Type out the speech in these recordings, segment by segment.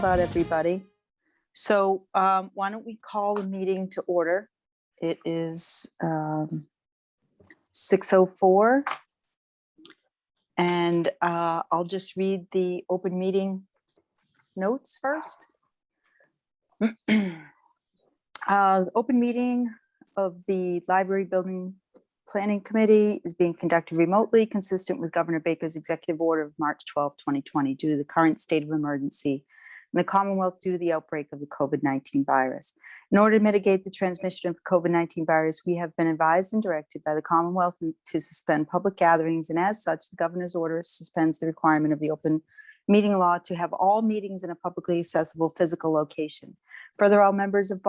about everybody. So why don't we call the meeting to order? It is 6:04. And I'll just read the open meeting notes first. Open meeting of the Library Building Planning Committee is being conducted remotely, consistent with Governor Baker's executive order of March 12, 2020, due to the current state of emergency in the Commonwealth due to the outbreak of the COVID-19 virus. In order to mitigate the transmission of COVID-19 virus, we have been advised and directed by the Commonwealth to suspend public gatherings, and as such, the governor's order suspends the requirement of the open meeting law to have all meetings in a publicly accessible physical location. Further, all members of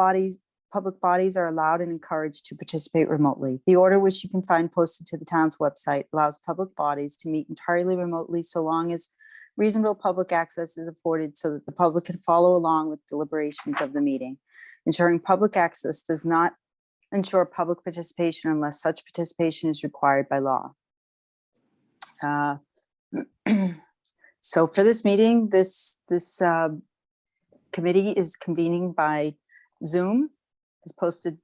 public bodies are allowed and encouraged to participate remotely. The order, which you can find posted to the town's website, allows public bodies to meet entirely remotely so long as reasonable public access is afforded so that the public can follow along with deliberations of the meeting. Ensuring public access does not ensure public participation unless such participation is required by law. So for this meeting, this committee is convening by Zoom. It's posted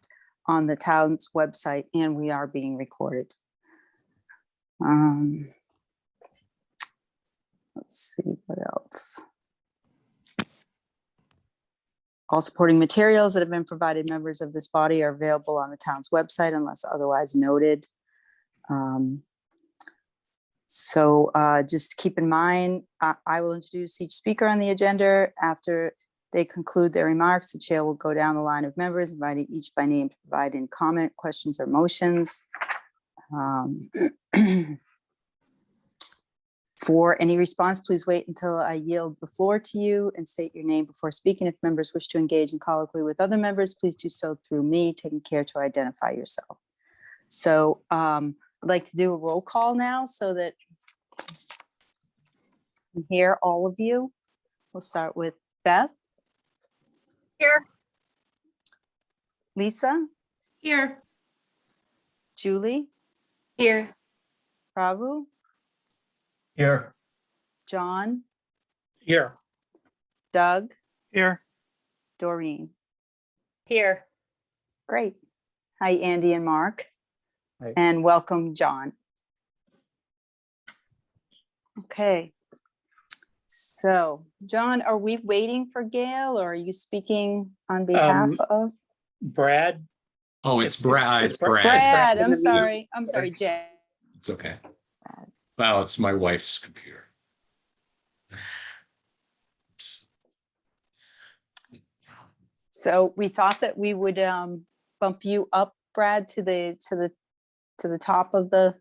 on the town's website, and we are being recorded. Let's see what else. All supporting materials that have been provided members of this body are available on the town's website unless otherwise noted. Just keep in mind, I will introduce each speaker on the agenda. After they conclude their remarks, the chair will go down the line of members, inviting each by name to provide in comment, questions, or motions. For any response, please wait until I yield the floor to you and state your name before speaking. If members wish to engage in colloquy with other members, please do so through me, taking care to identify yourself. So I'd like to do a roll call now so that I can hear all of you. We'll start with Beth. Here. Lisa. Here. Julie. Here. Prabhu. Here. John. Here. Doug. Here. Doreen. Here. Great. Hi, Andy and Mark. Hi. And welcome, John. Okay. So, John, are we waiting for Gail, or are you speaking on behalf of? Brad. Oh, it's Brad. It's Brad. Brad, I'm sorry. I'm sorry, Jay. It's okay. Well, it's my wife's computer. So we thought that we would bump you up, Brad, to the top of the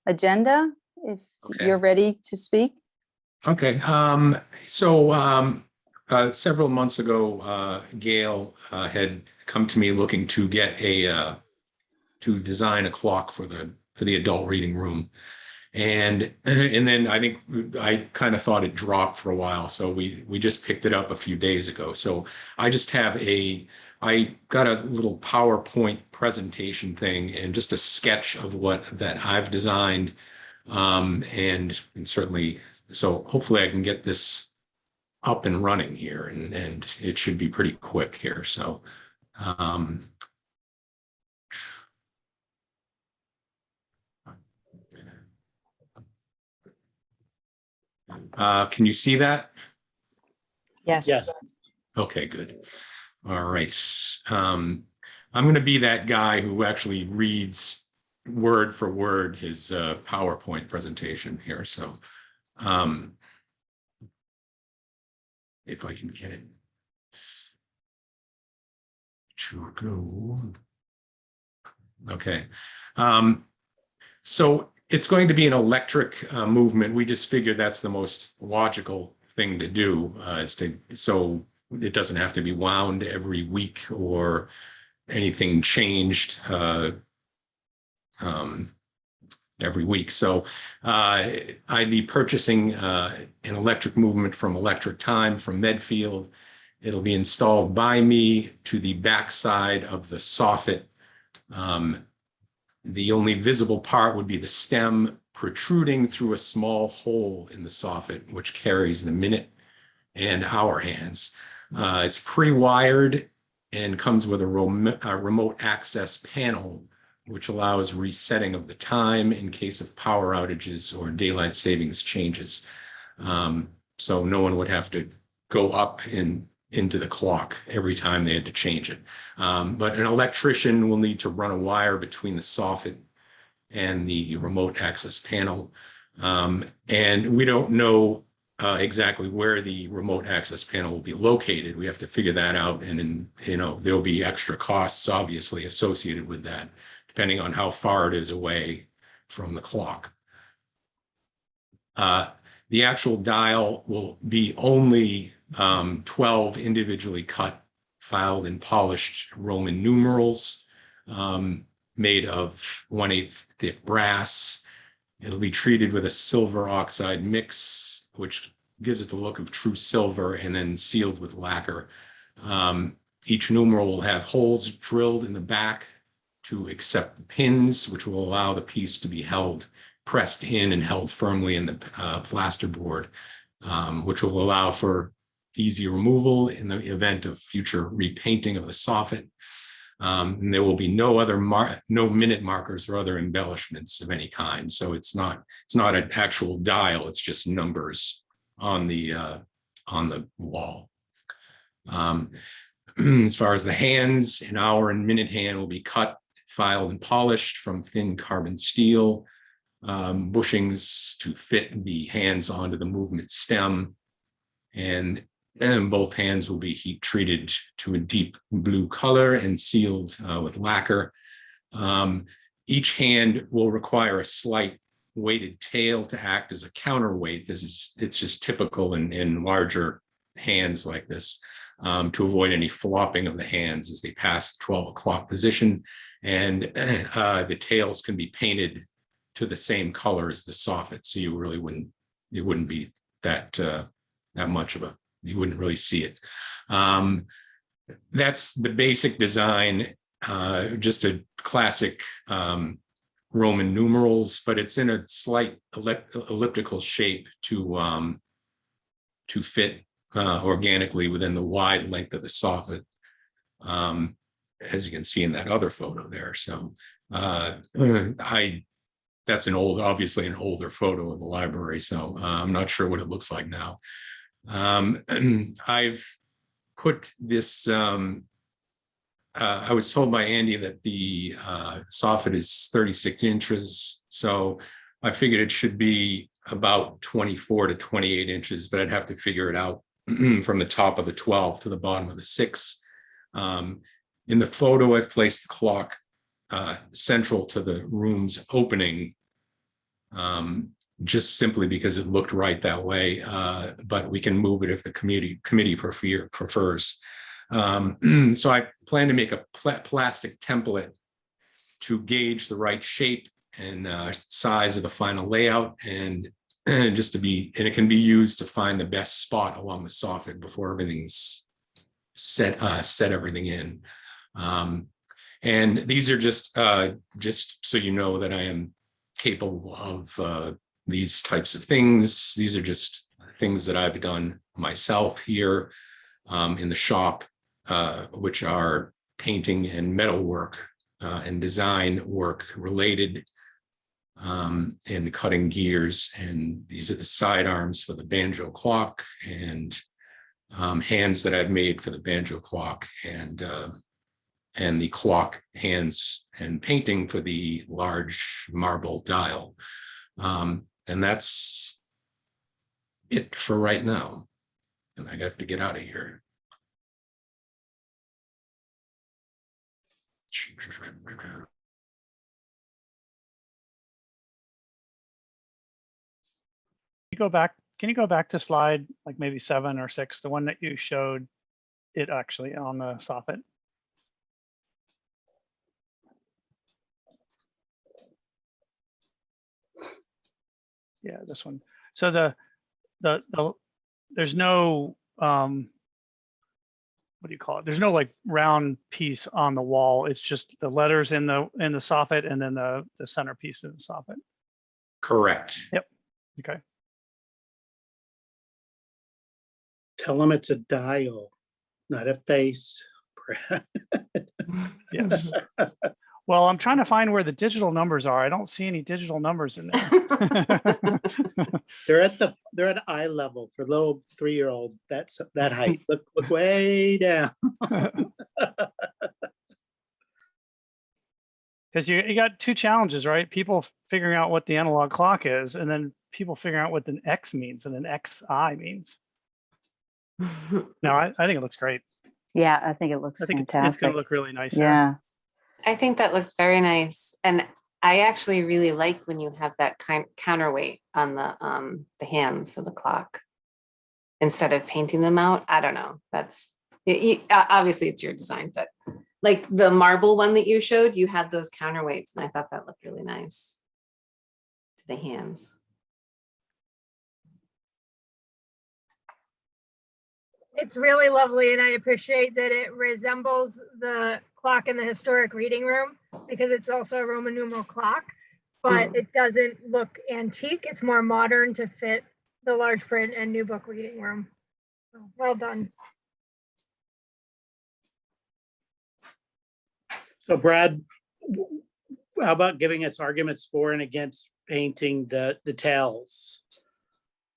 agenda if Okay. you're ready to speak. Okay. Several months ago, Gail had come to me looking to get to design a clock for the adult reading room. And then I think I kind of thought it dropped for a while. So we just picked it up a few days ago. So I just have I got a little PowerPoint presentation thing and just a sketch of that I've designed. And certainly, so hopefully I can get this up and running here, and it should be pretty quick here. So, can you see that? Yes. Yes. Okay, good. All right. I'm going to be that guy who actually reads word for word his PowerPoint presentation here. So if I can get it to go. Okay. So it's going to be an electric movement. We just figured that's the most logical thing to do, so it doesn't have to be wound every week or anything changed every week. So I'd be purchasing an electric movement from Electric Time from Medfield. It'll be installed by me to the backside of the soffit. The only visible part would be the stem protruding through a small hole in the soffit, which carries the minute and hour hands. It's pre-wired and comes with a remote access panel, which allows resetting of the time in case of power outages or daylight savings changes. So no one would have to go up into the clock every time they had to change it. But an electrician will need to run a wire between the soffit and the remote access panel. And we don't know exactly where the remote access panel will be located. We have to figure that out. And there'll be extra costs obviously associated with that, depending on how far it is away from the clock. The actual dial will be only 12 individually cut, filed and polished Roman numerals, made of 1/8 thick brass. It'll be treated with a silver oxide mix, which gives it the look of true silver, and then sealed with lacquer. Each numeral will have holes drilled in the back to accept the pins, which will allow the piece to be pressed in and held firmly in the plasterboard, which will allow for easy removal in the event of future repainting of the soffit. And there will be no minute markers or other embellishments of any kind. So it's not an actual dial, it's just numbers on the wall. As far as the hands, an hour and minute hand will be cut, filed and polished from thin carbon steel, bushings to fit the hands onto the movement stem, and both hands will be heat treated to a deep blue color and sealed with lacquer. Each hand will require a slight weighted tail to act as a counterweight. It's just typical in larger hands like this, to avoid any flopping of the hands as they pass the 12 o'clock position. And the tails can be painted to the same color as the soffit, so you really wouldn't be that much of you wouldn't really see it. That's the basic design, just a classic Roman numerals, but it's in a slight elliptical shape to fit organically within the wide length of the soffit, as you can see in that other photo there. So that's obviously an older photo of the library, so I'm not sure what it looks like now. I've put this, I was told by Andy that the soffit is 36 inches. So I figured it should be about 24 to 28 inches, but I'd have to figure it out from the top of the 12 to the bottom of the 6. In the photo, I've placed the clock central to the room's opening, just simply because it looked right that way, but we can move it if the committee prefers. So I plan to make a plastic template to gauge the right shape and size of the final layout, and it can be used to find the best spot along the soffit before everything's set everything in. And these are just so you know that I am capable of these types of things. These are just things that I've done myself here in the shop, which are painting and metal work and design work related, and cutting gears. And these are the side arms for the banjo clock, and hands that I've made for the banjo clock, and the clock hands and painting for the large marble dial. And that's it for right now. And I have to get out of here. Can you go back to slide like maybe 7 or 6, the one that you showed it actually on the soffit? Yeah, this one. So there's no what do you call it? There's no like round piece on the wall. It's just the letters in the soffit, and then the centerpiece in the soffit. Correct. Yep. Okay. Tell them it's a dial, not a face. Yes. Well, I'm trying to find where the digital numbers are. I don't see any digital numbers in there. They're at eye level for little 3-year-old. That's that height. Look way down. Because you got two challenges, right? People figuring out what the analog clock is, and then people figuring out what an X means and an XI means. No, I think it looks great. Yeah, I think it looks I think it's fantastic. going to look really nice. there. Yeah, I think that looks very nice. And I actually really like when you have that counterweight on the hands of the clock instead of painting them out. I don't know. That's obviously it's your design, but like the marble one that you showed, you had those counterweights, and I thought that looked really nice to the hands. It's really lovely, and I appreciate that it resembles the clock in the historic reading room because it's also a Roman numeral clock, but it doesn't look antique. It's more modern to fit the large print and new book reading room. So, well done. So Brad, how about giving us arguments for and against painting the tails?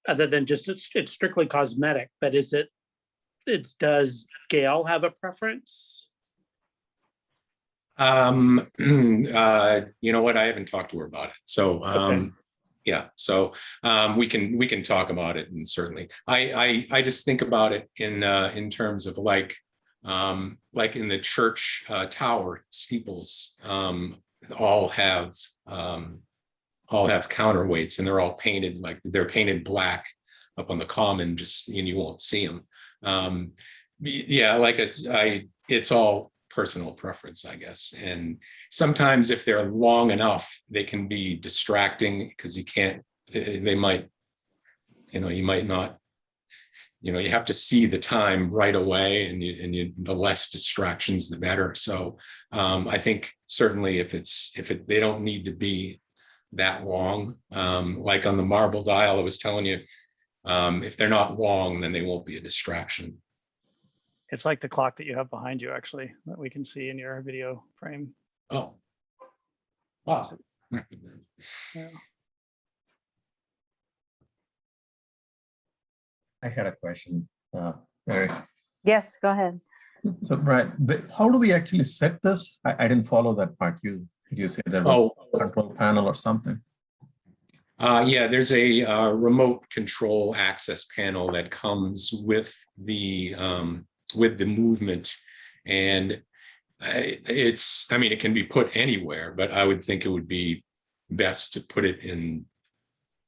Other than just it's strictly cosmetic, but does Gail have a preference? You know what? I haven't talked to her about it. So, Okay. yeah, so we can talk about it, and certainly I just think about it in terms of like in the church tower steeples, all have counterweights, and they're all painted like they're painted black up on the common, and you won't see them. Yeah, like it's all personal preference, I guess. And sometimes if they're long enough, they can be distracting because they might, you might not, you have to see the time right away, and the less distractions, the better. So I think certainly if they don't need to be that long, like on the marble dial, I was telling you, if they're not long, then they won't be a distraction. It's like the clock that you have behind you, actually, that we can see in your video frame. Oh, wow. Yeah. I had a question, Mary. yes, go ahead. So, Brad, how do we actually set this? I didn't follow that part. Did you say there was a control panel or something? Yeah, there's a remote control access panel that comes with the movement, and it can be put anywhere, but I would think it would be best to put it in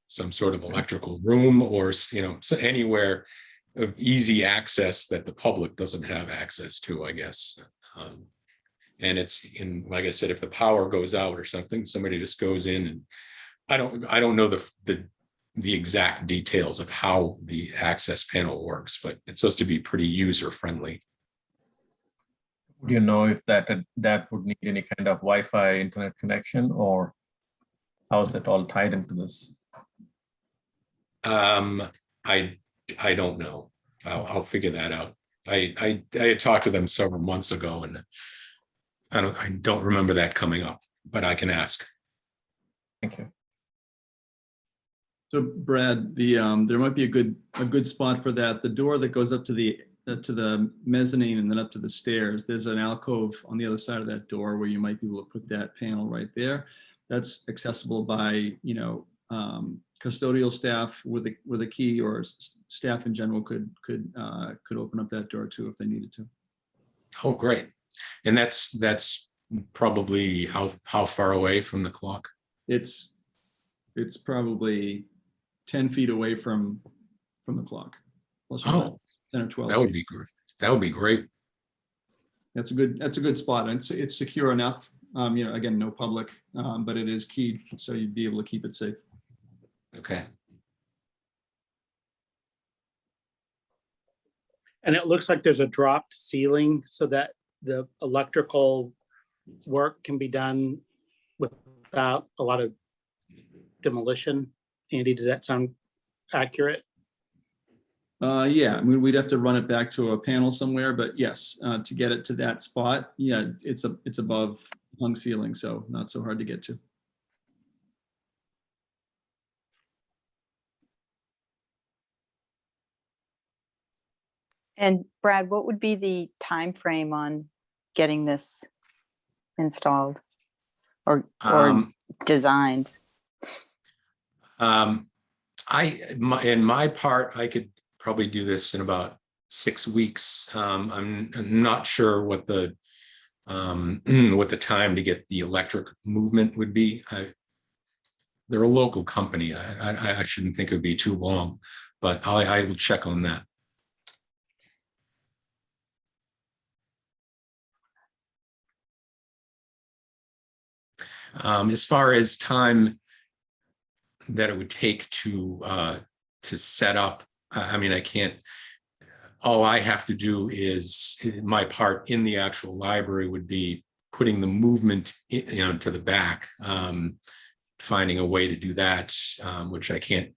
some sort of electrical room, or so anywhere of easy access that the public doesn't have access to, I guess. And it's like I said, if the power goes out or something, somebody just goes in, and I don't know the exact details of how the access panel works, but it's supposed to be pretty user friendly. Do you know if that would need any kind of Wi-Fi internet connection, or how is it all tied into this? I don't know. I'll figure that out. I had talked to them several months ago, and I don't remember that coming up, but I can ask. Thank you. So Brad, there might be a good spot for that. The door that goes up to the mezzanine and then up to the stairs, there's an alcove on the other side of that door where you might be able to put that panel right there. That's accessible by custodial staff with a key, or staff in general could open up that door too if they needed to. Oh, great! And that's probably how far away from the clock? It's probably 10 feet away from the clock. Plus or minus 10 or 12. That would be great. That would be great. That's a good spot. And it's secure enough. Again, no public, but it is keyed, so you'd be able to keep it safe. Okay. And it looks like there's a dropped ceiling so that the electrical work can be done without a lot of demolition. Andy, does that sound accurate? Yeah, I mean, we'd have to run it back to a panel somewhere, but yes, to get it to that spot, yeah, it's above hung ceiling, so not so hard to get to. And Brad, what would be the time frame on getting this installed or designed? In my part, I could probably do this in about 6 weeks. I'm not sure what the what the time to get the electric movement would be. They're a local company. I shouldn't think it would be too long, but I will check on that. As far as time that it would take to set up, I mean, I can't. All I have to do is my part in the actual library would be putting the movement, to the back, finding a way to do that, which I can't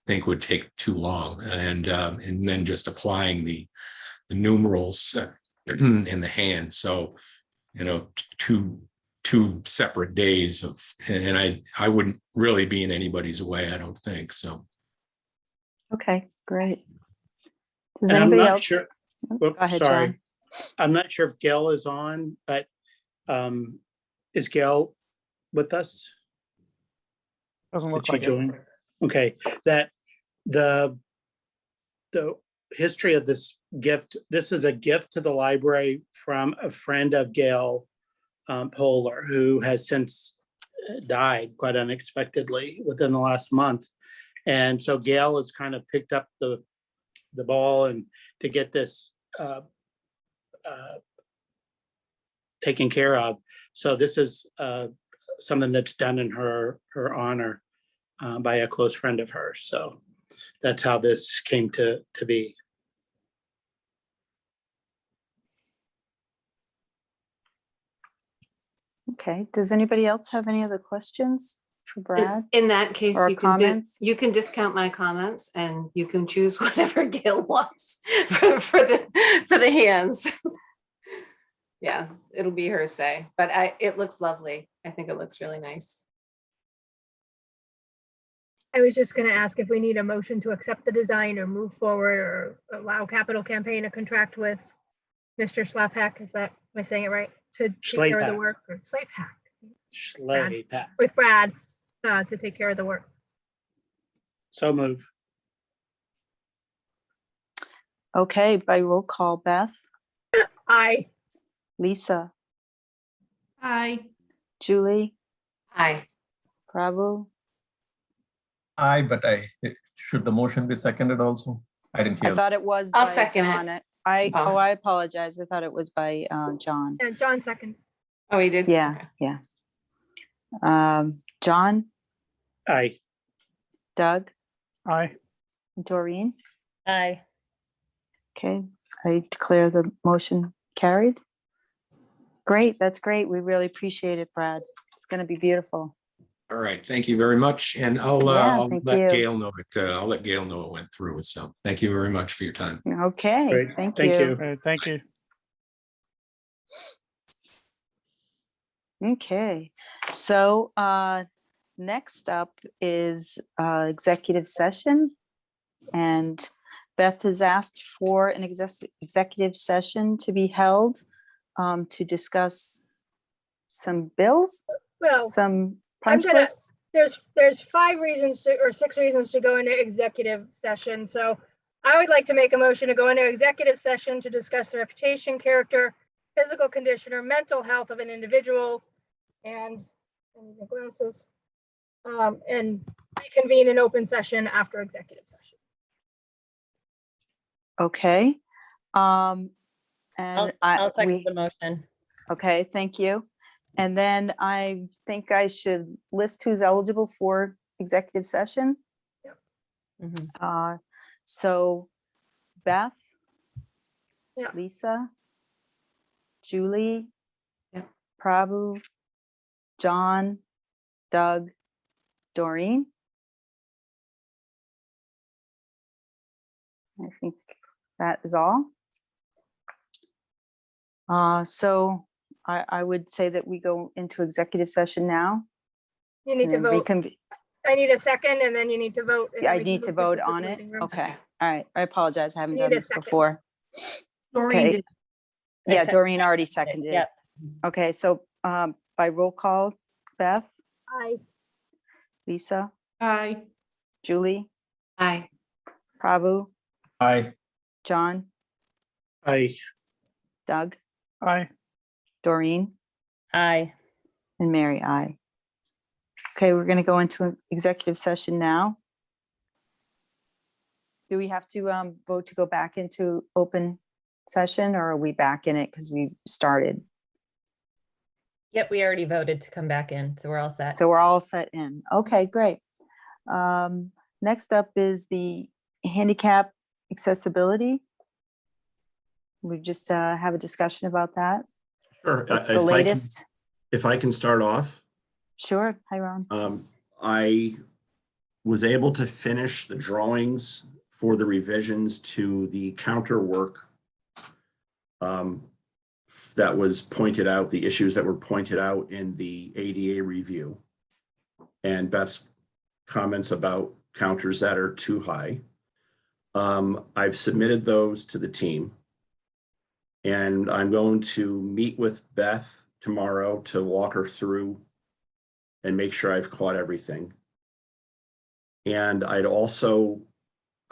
think would take too long, and then just applying the numerals in the hand. So, two separate days of, and I wouldn't really be in anybody's way, I don't think so. Okay, great. Does And I'm anybody not else? sure. Oh, Whoop, go ahead, sorry. John. I'm not sure if Gail is on, but is Gail with us? Doesn't Did look she like it. join? Okay, that the history of this gift, this is a gift to the library from a friend of Gail Polar, who has since died quite unexpectedly within the last month. And so Gail has kind of picked up the ball and to get this taken care of. So this is something that's done in her honor by a close friend of hers. So that's how this came to be. Okay, does anybody else have any other questions for Brad? In that case, Or you can comments? you can discount my comments and you can choose whatever Gail wants for the hands. Yeah, it'll be her say, but it looks lovely. I think it looks really nice. I was just going to ask if we need a motion to accept the design or move forward or allow Capital Campaign to contract with Mr. Schlapak. Is that, am I saying it right? To take care of the Schlapak. work, or Schlapak Schley, Pat. with Brad to take care of the work. So move. Okay, by roll call, Beth, Aye. Lisa, Hi. Julie, Hi. Prabhu. Aye, but should the motion be seconded also? I didn't I hear. thought it was. I'll by second it. John. Oh. I apologize. I thought it was by John. And John second. Oh, he did? Yeah, Okay. yeah. John, Aye. Doug, Aye. Doreen. Aye. Okay, I declare the motion carried. Great, that's great. We really appreciate it, Brad. It's going to be beautiful. All right, thank you very much, and I'll thank let you. Gail know it. I'll let Gail know it went through. So thank you very much for your time. Okay, Great. thank Thank you. you. Okay, thank you. Okay, so next up is executive session. And Beth has asked for an executive session to be held to discuss some bills, Well, some punch gonna- lists. there's 5 reasons to, or 6 reasons to go into executive session. So I would like to make a motion to go into executive session to discuss the reputation, character, physical condition, or mental health of an individual and glasses, and reconvene an open session after executive session. Okay. And I'll second we, the motion. okay, thank you. And then I think I should list who's eligible for executive session. Mhm. So Beth, Yeah. Lisa, Julie, Yeah. Prabhu, John, Doug, Doreen. I think that is all. So I would say that we go into executive session now. You need to and then vote. reconvene. I need a second and then you need to vote. and then I we can need to move vote the on it. reading room. Okay, all right. I apologize. I haven't Need done a this second. before. Doreen Okay. did. I Yeah, seconded Doreen already it. seconded. Yep. Okay, so by roll call, Beth, Aye. Lisa, Aye. Julie, Aye. Prabu, Aye. John, I, Doug, Aye. Doreen, Aye. and Mary, I. Okay, we're gonna go into an executive session now. Do we have to vote to go back into open session, or are we back in it because we started? Yep, we already voted to come back in, so we're all set. So we're all set in. Okay, great. Next up is the handicap accessibility. We just have a discussion about that. Sure. What's If the I can- latest? If I can start off, Sure. Hi, Ron. I was able to finish the drawings for the revisions to the counter work that was pointed out, the issues that were pointed out in the ADA review, and Beth's comments about counters that are too high. I've submitted those to the team, and I'm going to meet with Beth tomorrow to walk her through and make sure I've caught everything. And I had also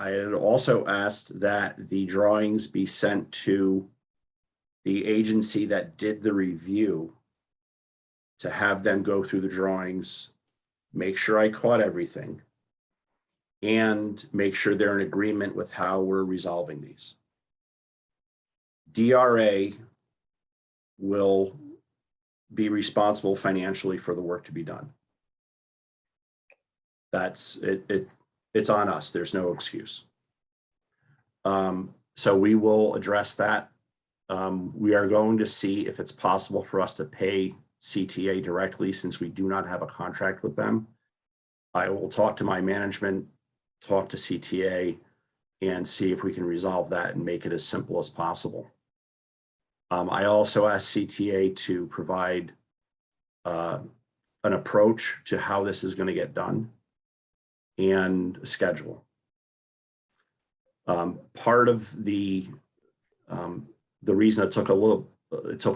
asked that the drawings be sent to the agency that did the review to have them go through the drawings, make sure I caught everything, and make sure they're in agreement with how we're resolving these. DRA will be responsible financially for the work to be done. That's it. It's on us. There's no excuse. So we will address that. We are going to see if it's possible for us to pay CTA directly since we do not have a contract with them. I will talk to my management, talk to CTA, and see if we can resolve that and make it as simple as possible. I also asked CTA to provide an approach to how this is going to get done and a schedule. Part of the reason it took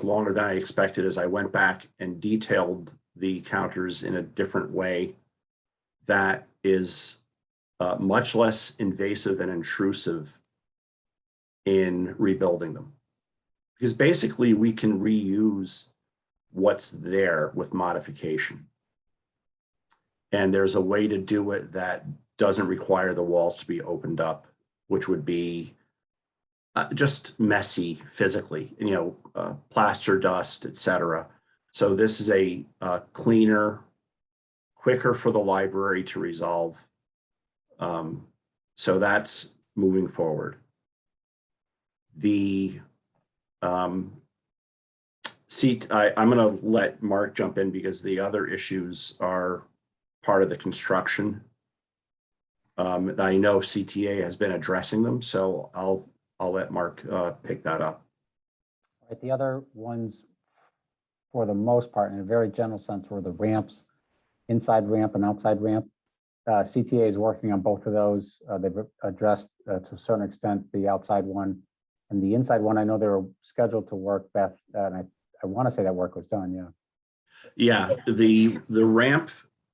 longer than I expected is I went back and detailed the counters in a different way that is much less invasive and intrusive in rebuilding them. Because basically we can reuse what's there with modification. And there's a way to do it that doesn't require the walls to be opened up, which would be just messy physically, plaster dust, etc. So this is a cleaner, quicker for the library to resolve. So that's moving forward. I'm going to let Mark jump in because the other issues are part of the construction. I know CTA has been addressing them, so I'll let Mark pick that up. Right, the other ones, for the most part, in a very general sense, were the ramps, inside ramp and outside ramp. CTA is working on both of those. They've addressed to a certain extent the outside one. And the inside one, I know they were scheduled to work, Beth, and I want to say that work was done, yeah. Yeah, the ramp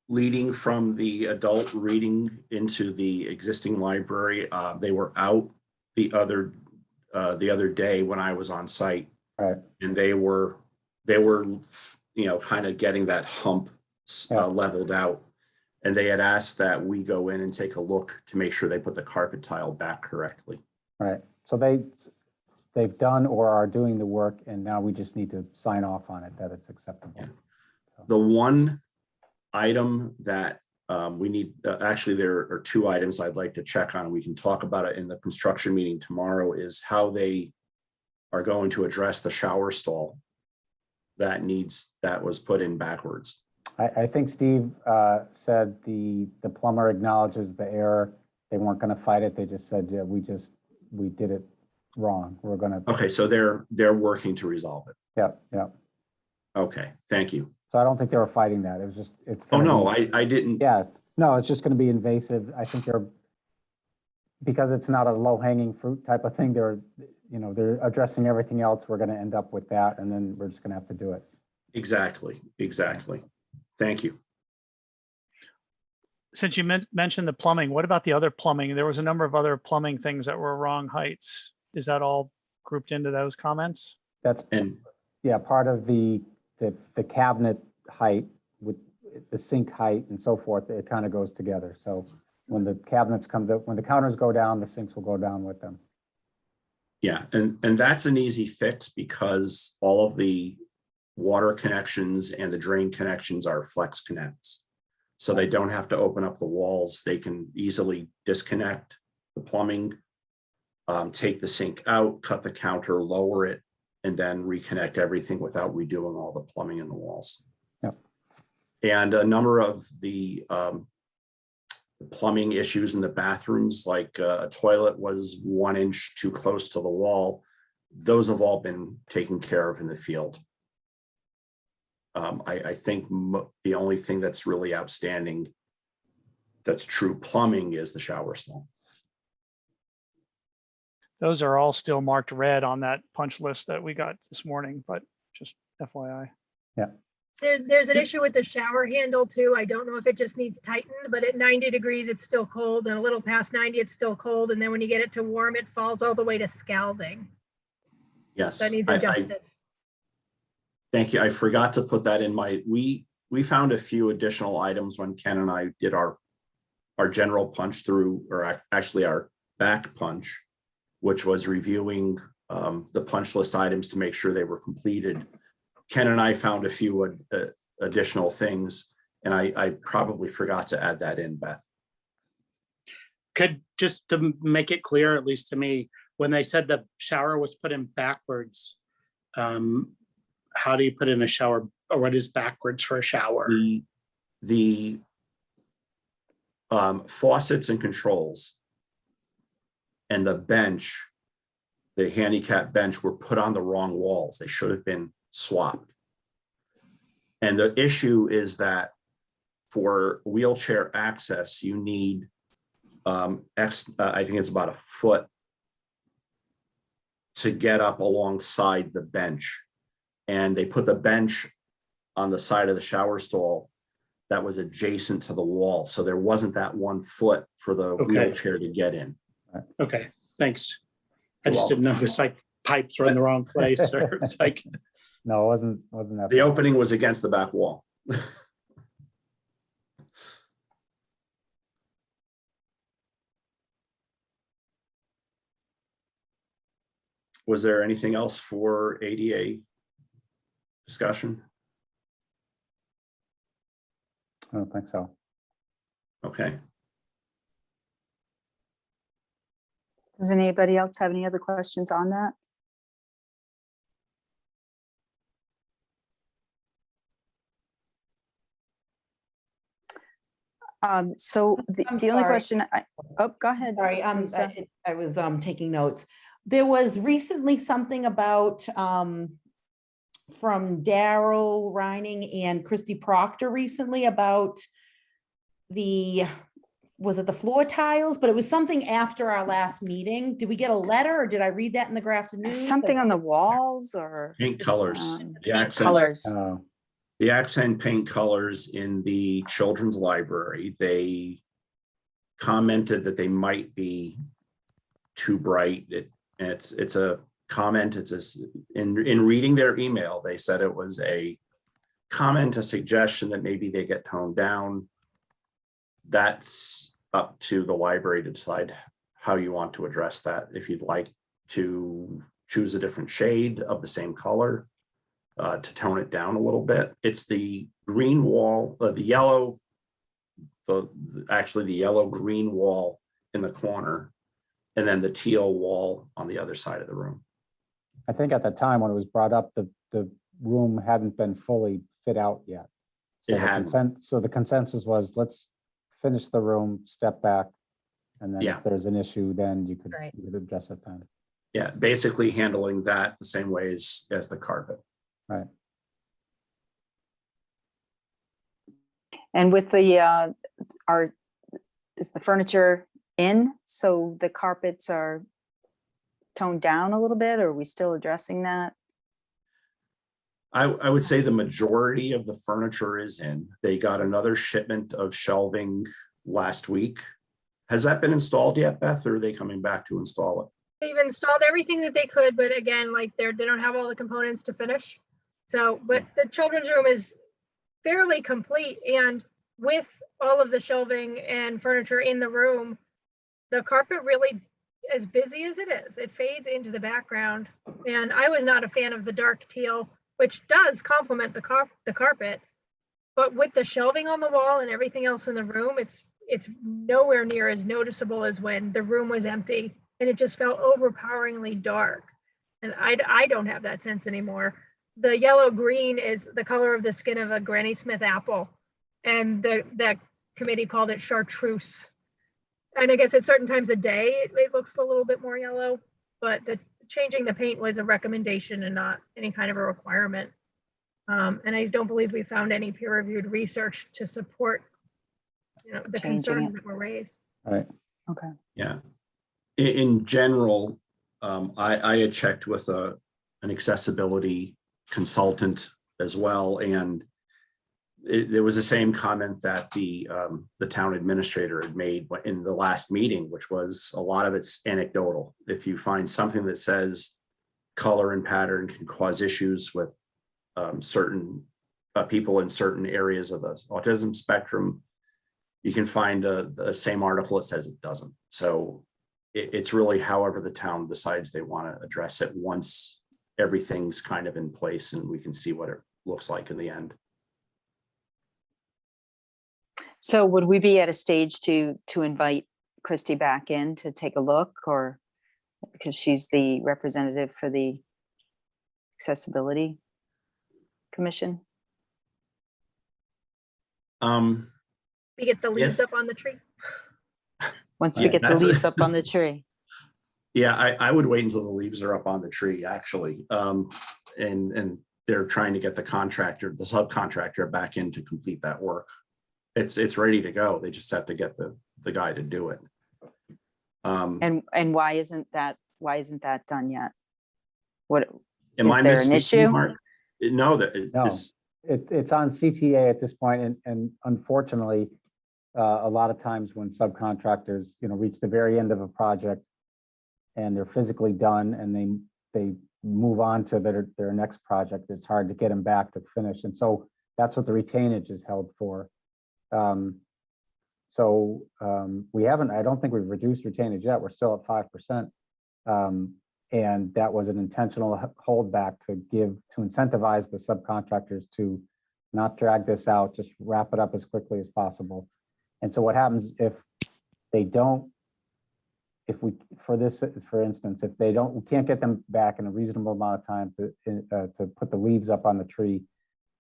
leading from the adult reading into the existing library, they were out the other day when I was on site. Right. And they were kind of getting that hump leveled out. And they had asked that we go in and take a look to make sure they put the carpet tile back correctly. Right. So they've done or are doing the work, and now we just need to sign off on it that it's acceptable. Yeah. So. The one item that we need, actually there are two items I'd like to check on, and we can talk about it in the construction meeting tomorrow, is how they are going to address the shower stall that was put in backwards. I think Steve said the plumber acknowledges the error. They weren't going to fight it. They just said, yeah, we did it wrong. We're gonna, Okay, so they're working to resolve it. yeah. Okay, thank you. So I don't think they were fighting that. It was just, it's. Oh, gonna no, be- I didn't. Yeah, no, it's just gonna be invasive. I think because it's not a low hanging fruit type of thing, they're addressing everything else. We're gonna end up with that, and then we're just gonna have to do it. Exactly. Thank you. Since you mentioned the plumbing, what about the other plumbing? There was a number of other plumbing things that were wrong heights. Is that all grouped into those comments? That's, And yeah, part of the cabinet height with the sink height and so forth, it kind of goes together. So when the cabinets when the counters go down, the sinks will go down with them. yeah, and that's an easy fix because all of the water connections and the drain connections are flex connects. So they don't have to open up the walls. They can easily disconnect the plumbing, take the sink out, cut the counter, lower it, and then reconnect everything without redoing all the plumbing in the walls. Yep. And a number of the plumbing issues in the bathrooms, like a toilet was 1 inch too close to the wall, those have all been taken care of in the field. I think the only thing that's really outstanding that's true plumbing is the shower stall. Those are all still marked red on that punch list that we got this morning, but just FYI. There's an issue with the shower handle too. I don't know if it just needs tightened, but at 90 degrees, it's still cold, and a little past 90, it's still cold. And then when you get it to warm, it falls all the way to scalding. Yes. That needs I- adjusted. Thank you. I forgot to put that in we found a few additional items when Ken and I did our general punch through, or actually our back punch, which was reviewing the punch list items to make sure they were completed. Ken and I found a few additional things, and I probably forgot to add that in, Beth. Could, just to make it clear, at least to me, when they said the shower was put in backwards, how do you put in a shower, or what is backwards for a shower? The faucets and controls and the bench, the handicap bench, were put on the wrong walls. They should have been swapped. And the issue is that for wheelchair access, you need I think it's about a foot to get up alongside the bench. And they put the bench on the side of the shower stall that was adjacent to the wall. So there wasn't that 1 foot for the wheelchair to get in. Okay, thanks. I You're just didn't know if it's like pipes were in the wrong place, or it's like, No, it wasn't that. The bad. opening was against the back wall. Was there anything else for ADA discussion? I don't think so. Okay. Does anybody else have any other questions on that? So the I'm only sorry. question, oh, go ahead. Sorry, Lisa. I was taking notes. There was recently something about from Daryl Reining and Christy Proctor recently about was it the floor tiles? But it was something after our last meeting. Did we get a letter, or did I read that in the Grafton News? Something on the walls, or? Paint colors. The accent, Colors. the accent paint colors in the children's library, they commented that they might be too bright. It's a comment. In reading their email, they said it was a comment, a suggestion that maybe they get toned down. That's up to the library to decide how you want to address that. If you'd like to choose a different shade of the same color to tone it down a little bit. It's the green wall, the yellow, actually the yellow-green wall in the corner, and then the teal wall on the other side of the room. I think at the time when it was brought up, the room hadn't been fully fit out yet. So It hadn't. So the consensus was, let's finish the room, step back, and then Yeah. if there's an issue, then you could Right. address it then. Yeah, basically handling that the same way as the carpet. Right. And with the, is the furniture in, so the carpets are toned down a little bit, or are we still addressing that? I would say the majority of the furniture is in. They got another shipment of shelving last week. Has that been installed yet, Beth, or are they coming back to install it? They've installed everything that they could, but again, like they don't have all the components to finish. So, but the children's room is fairly complete, and with all of the shelving and furniture in the room, the carpet really, as busy as it is, it fades into the background. And I was not a fan of the dark teal, which does complement the carpet, but with the shelving on the wall and everything else in the room, it's nowhere near as noticeable as when the room was empty and it just felt overpoweringly dark. And I don't have that sense anymore. The yellow green is the color of the skin of a Granny Smith apple, and that committee called it chartreuse. And I guess at certain times of day it looks a little bit more yellow, but changing the paint was a recommendation and not any kind of a requirement. And I don't believe we found any peer-reviewed research to support, the Changing concerns it. that were raised. All right. Okay. Yeah. In general, I had checked with an accessibility consultant as well, and there was the same comment that the town administrator had made in the last meeting, which was a lot of it's anecdotal. If you find something that says color and pattern can cause issues with certain people in certain areas of the autism spectrum, you can find the same article that says it doesn't. So it's really however the town decides they want to address it once everything's kind of in place and we can see what it looks like in the end. So would we be at a stage to invite Christy back in to take a look, or because she's the representative for the Accessibility Commission? We get the leaves If- up on the tree. Once we Yeah, get the that's- leaves up on the tree. Yeah, I would wait until the leaves are up on the tree, actually. And they're trying to get the subcontractor back in to complete that work. It's ready to go. They just have to get the guy to do it. And why isn't that done yet? What, Am is I there an misspeaking, issue? Mark? No, No. It's on CTA at this point, and unfortunately, a lot of times when subcontractors, reach the very end of a project and they're physically done and they move on to their next project, it's hard to get them back to finish. And so that's what the retainage is held for. We haven't, I don't think we've reduced retainage yet. We're still at 5%. And that was an intentional holdback to incentivize the subcontractors to not drag this out, just wrap it up as quickly as possible. And so what happens if they don't, for instance, if they don't, we can't get them back in a reasonable amount of time to put the leaves up on the tree,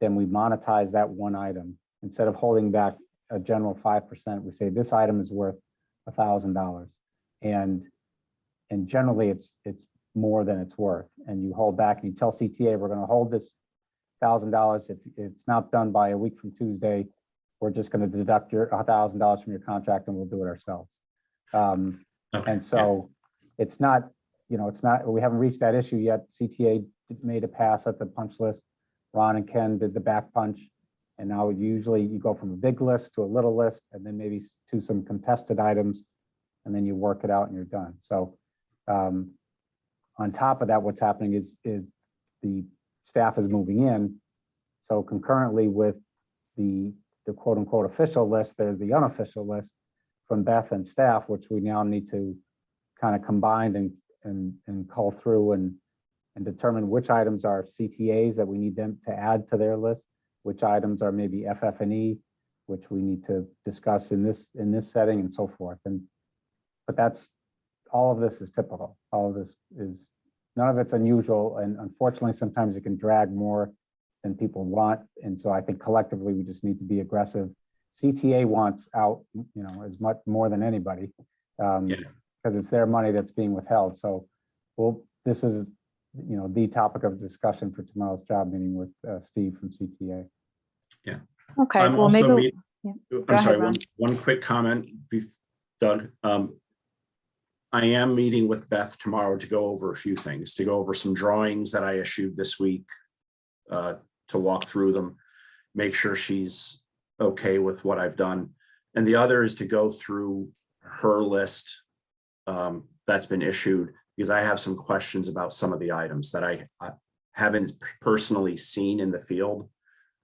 then we monetize that one item. Instead of holding back a general 5%, we say this item is worth $1,000. And generally it's more than it's worth. And you hold back and you tell CTA, we're going to hold this $1,000. If it's not done by a week from Tuesday, we're just going to deduct your $1,000 from your contract and we'll do it ourselves. Okay, And so it's not, we haven't reached that issue yet. CTA made a pass at the punch list. Ron and Ken did the back punch. And now usually you go from a big list to a little list and then maybe to some contested items, and then you work it out and you're done. So on top of that, what's happening is the staff is moving in. So concurrently with the quote unquote official list, there's the unofficial list from Beth and staff, which we now need to kind of combine and call through and determine which items are CTAs that we need them to add to their list, which items are maybe FF&E, which we need to discuss in this setting and so forth. But that's, all of this is typical. All of this is, none of it's unusual. And unfortunately, sometimes it can drag more than people want. And so I think collectively, we just need to be aggressive. CTA wants out, as much more than anybody, because it's their money that's being withheld. So well, this is, the topic of discussion for tomorrow's job meeting with Steve from CTA. Okay, I'm well, also maybe, meet- yeah. I'm Go sorry, ahead, Ron. one quick comment, Doug. I am meeting with Beth tomorrow to go over a few things, to go over some drawings that I issued this week, to walk through them, make sure she's okay with what I've done. And the other is to go through her list that's been issued, because I have some questions about some of the items that I haven't personally seen in the field.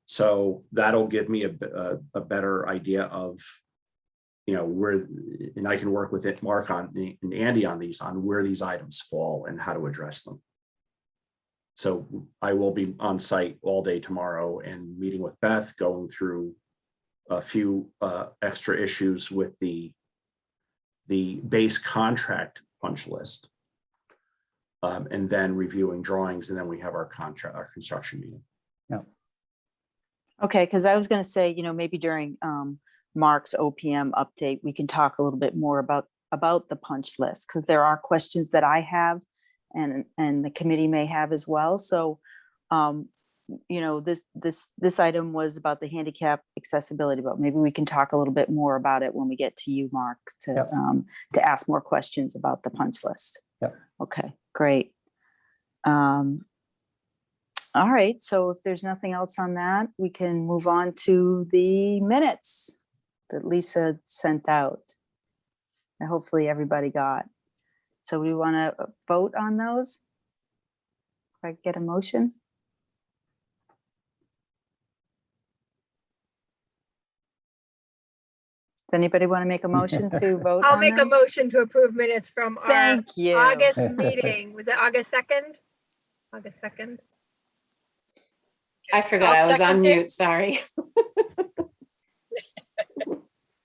So that'll give me a better idea of, where, and I can work with it, Mark and Andy on where these items fall and how to address them. So I will be on site all day tomorrow and meeting with Beth, going through a few extra issues with the base contract punch list. And then reviewing drawings, and then we have our construction meeting. Okay, because I was going to say, maybe during Mark's OPM update, we can talk a little bit more about the punch list, because there are questions that I have and the committee may have as well. So, this item was about the handicap accessibility, but maybe we can talk a little bit more about it when we get to you, Mark, to ask more questions about the punch list. Yep. Okay, great. All right, so if there's nothing else on that, we can move on to the minutes that Lisa sent out. And hopefully everybody got. So we want to vote on those? If I get a motion? Does anybody want to make a motion to vote? I'll on make a them? motion to approve minutes from our Thank you. August meeting. Was it August 2nd? August 2nd. I forgot I'll I was on second it. mute, sorry.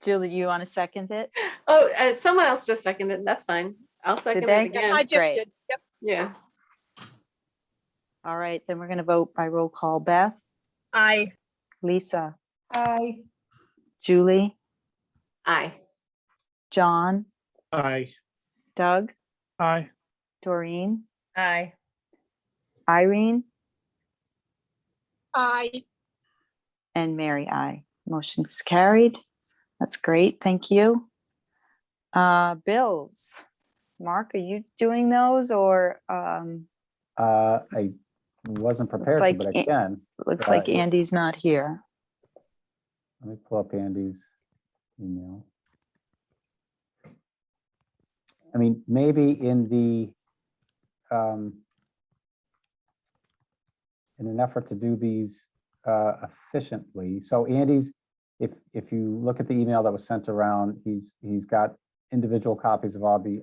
Julie, do you want to second it? Oh, someone else just seconded, that's fine. I'll second they? it again. I just Great. did. Yep. Yeah. All right, then we're going to vote by roll call. Beth, I Lisa, Aye. Julie, Aye. John, Aye. Doug, Aye. Doreen, Aye. Irene, I and Mary, I. Motion is carried. That's great. Thank you. Bills. Mark, are you doing those or I wasn't prepared to, like but I can. looks like Andy's not here. Let me pull up Andy's email. I mean, maybe in an effort to do these efficiently. So Andy's, if you look at the email that was sent around, he's got individual copies of all the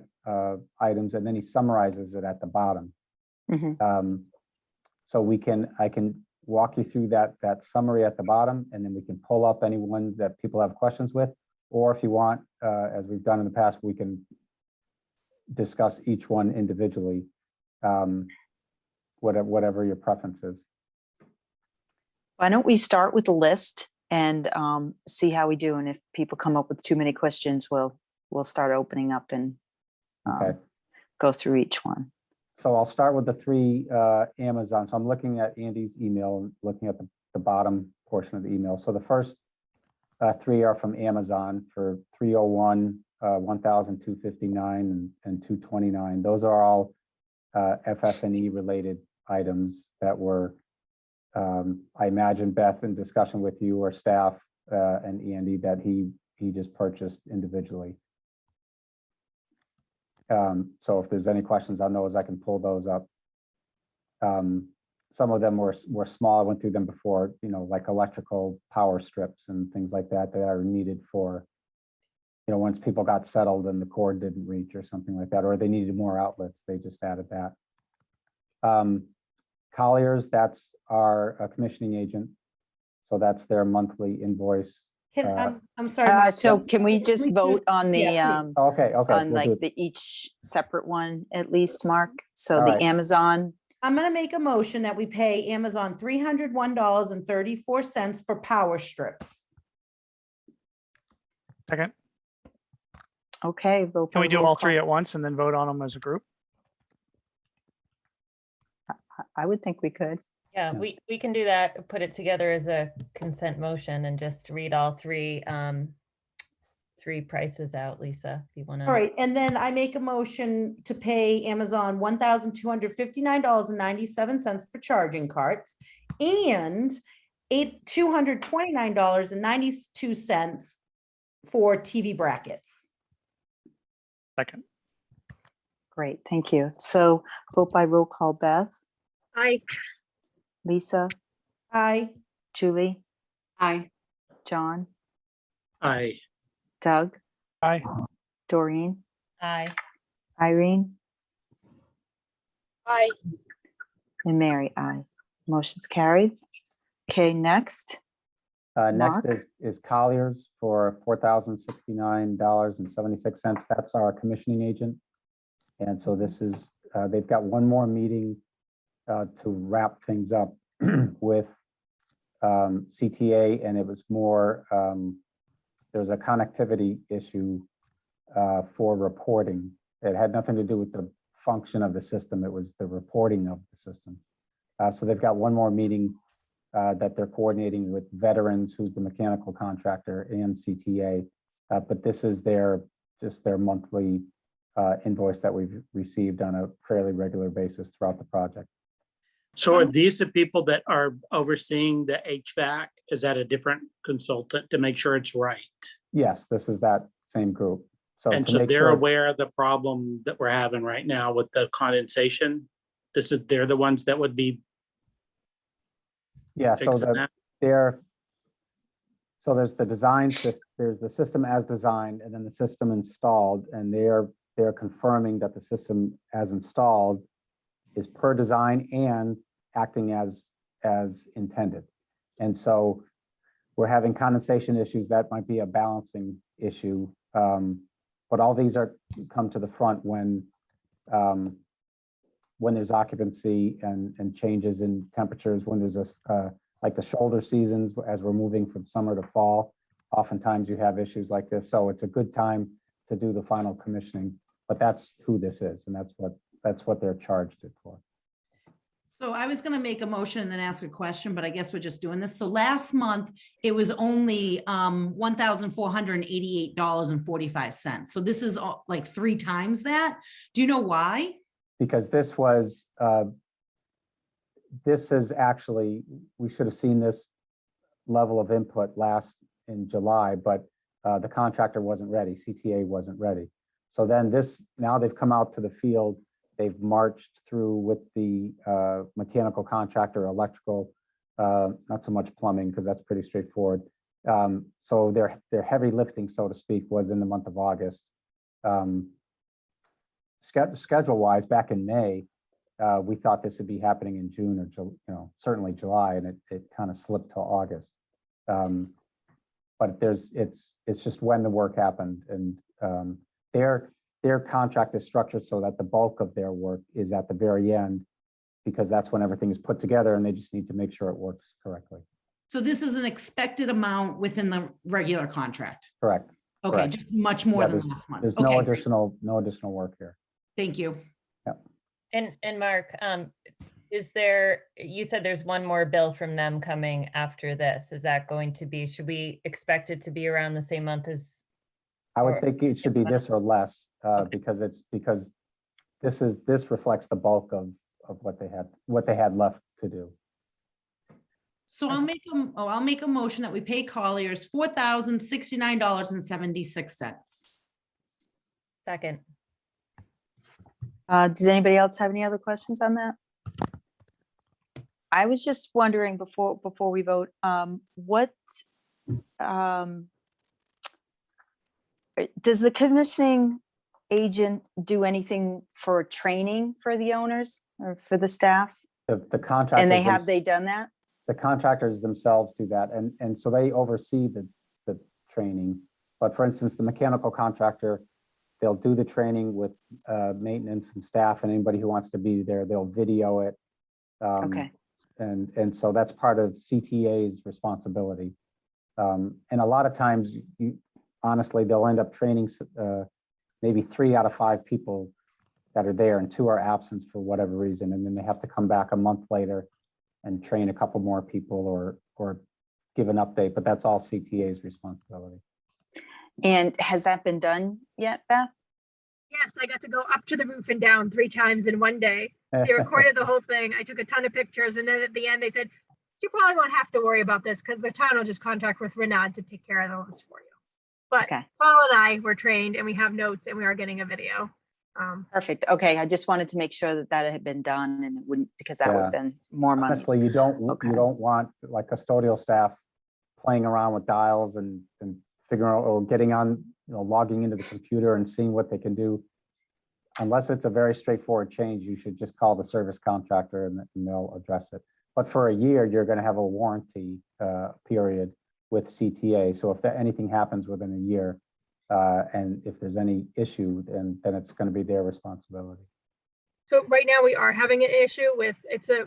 items, and then he summarizes it at the bottom. Mhm. So I can walk you through that summary at the bottom, and then we can pull up any one that people have questions with. Or if you want, as we've done in the past, we can discuss each one individually, whatever your preference is. Why don't we start with the list and see how we do? And if people come up with too many questions, we'll start opening up and Okay. go through each one. So I'll start with the three Amazon. So I'm looking at Andy's email, looking at the bottom portion of the email. So the first three are from Amazon for 301, 1,259, and 229. Those are all FF&E related items that were, I imagine, Beth, in discussion with you or staff and Andy, that he just purchased individually. So if there's any questions on those, I can pull those up. Some of them were small. I went through them before, like electrical power strips and things like that are needed for, once people got settled and the cord didn't reach or something like that, or they needed more outlets, they just added that. Colliers, that's our commissioning agent. So that's their monthly invoice. I'm sorry. Mark, So can we just vote on the Yeah, please. Okay, on we'll do like it. the each separate one at least, Mark? So All the right. Amazon, I'm gonna make a motion that we pay Amazon $301.34 for power strips. Second. okay. Vote Can by we do roll all call. three at once and then vote on them as a group? I would think we could. Yeah, Yeah. we can do that, put it together as a consent motion and just read all three prices out, Lisa, if you want to. All right, and then I make a motion to pay Amazon $1,259.97 for charging carts and $229.92 for TV brackets. Second. Great, thank you. So vote by roll call, Beth, I, Lisa, Aye. Julie, Aye. John, I, Doug, Aye. Doreen, Aye. Irene, I, and Mary, aye. Motion's carried. Okay, next. Next Mark? is Colliers for $4,069.76. That's our commissioning agent. And so this is, they've got one more meeting to wrap things up with CTA, and it was more, there's a connectivity issue for reporting. It had nothing to do with the function of the system. It was the reporting of the system. So they've got one more meeting that they're coordinating with Veterans, who's the mechanical contractor, and CTA. But this is just their monthly invoice that we've received on a fairly regular basis throughout the project. so are these the people that are overseeing the HVAC? Is that a different consultant to make sure it's right? Yes, this is that same group. So And to so make they're sure, aware of the problem that we're having right now with the condensation? They're the ones that would be yeah, so fixing that? so there's the design, there's the system as designed, and then the system installed, and they're confirming that the system as installed is per design and acting as intended. And so we're having condensation issues. That might be a balancing issue. But all these come to the front when there's occupancy and changes in temperatures, when there's like the shoulder seasons, as we're moving from summer to fall, oftentimes you have issues like this. So it's a good time to do the final commissioning, but that's who this is, and that's what they're charged it for. So I was gonna make a motion and then ask a question, but I guess we're just doing this. So last month, it was only $1,488.45. So this is like 3 times that. Do you know why? Because this is actually, we should have seen this level of input last in July, but the contractor wasn't ready, CTA wasn't ready. So then now they've come out to the field, they've marched through with the mechanical contractor, electrical, not so much plumbing, because that's pretty straightforward. So their heavy lifting, so to speak, was in the month of August. Schedule-wise, back in May, we thought this would be happening in June or certainly July, and it kind of slipped to August. But it's just when the work happened, and their contract is structured so that the bulk of their work is at the very end, because that's when everything is put together, and they just need to make sure it works correctly. So this is an expected amount within the regular contract. Correct. Okay, Correct. just much more Yeah, than last month. There's Okay, no additional work here. thank you. And Mark, you said there's one more bill from them coming after this. Is that going to be, should we expect it to be around the same month as? I would Or- think it should be this or less, because this reflects the bulk of what they had left to do. So I'll make a motion that we pay Colliers $4,069.76. Second. Does anybody else have any other questions on that? I was just wondering before we vote, what does the commissioning agent do anything for training for the owners or for the staff? The contractors. And have they done that? The contractors themselves do that, and so they oversee the training. But for instance, the mechanical contractor, they'll do the training with maintenance and staff, and anybody who wants to be there, they'll video it. Okay. And so that's part of CTA's responsibility. And a lot of times, honestly, they'll end up training maybe 3 out of 5 people that are there and 2 are absent for whatever reason, and then they have to come back a month later and train a couple more people or give an update, but that's all CTA's responsibility. And has that been done yet, Beth? Yes, I got to go up to the roof and down 3 times in one day. They recorded the whole thing. I took a ton of pictures, and then at the end they said, you probably won't have to worry about this because the town will just contact with Renard to take care of those for you. But Okay. Paul and I were trained and we have notes and we are getting a video. Perfect. Okay, I just wanted to make sure that that had been done and it wouldn't, because that would have been more money. Honestly, you don't want like custodial staff playing around with dials and figuring out or getting on, logging into the computer and seeing what they can do. Unless it's a very straightforward change, you should just call the service contractor and they'll address it. But for a year, you're going to have a warranty period with CTA. So if anything happens within a year, and if there's any issue, then it's going to be their responsibility. So right now we are having an issue with,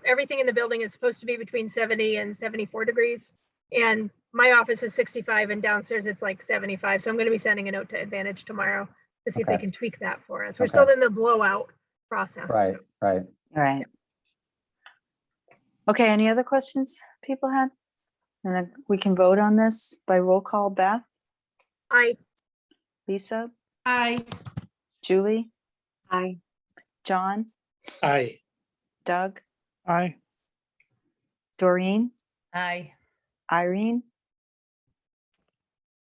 everything in the building is supposed to be between 70 and 74 degrees. And my office is 65 and downstairs it's like 75. So I'm going to be sending a note to Advantage tomorrow to see if they Okay. can tweak that for us. We're still in the blowout process. Right, right. All right. Okay, any other questions people had? And then we can vote on this by roll call. Beth, I, Lisa, Aye. Julie, Aye. John, Aye. Doug, Aye. Doreen, Aye. Irene,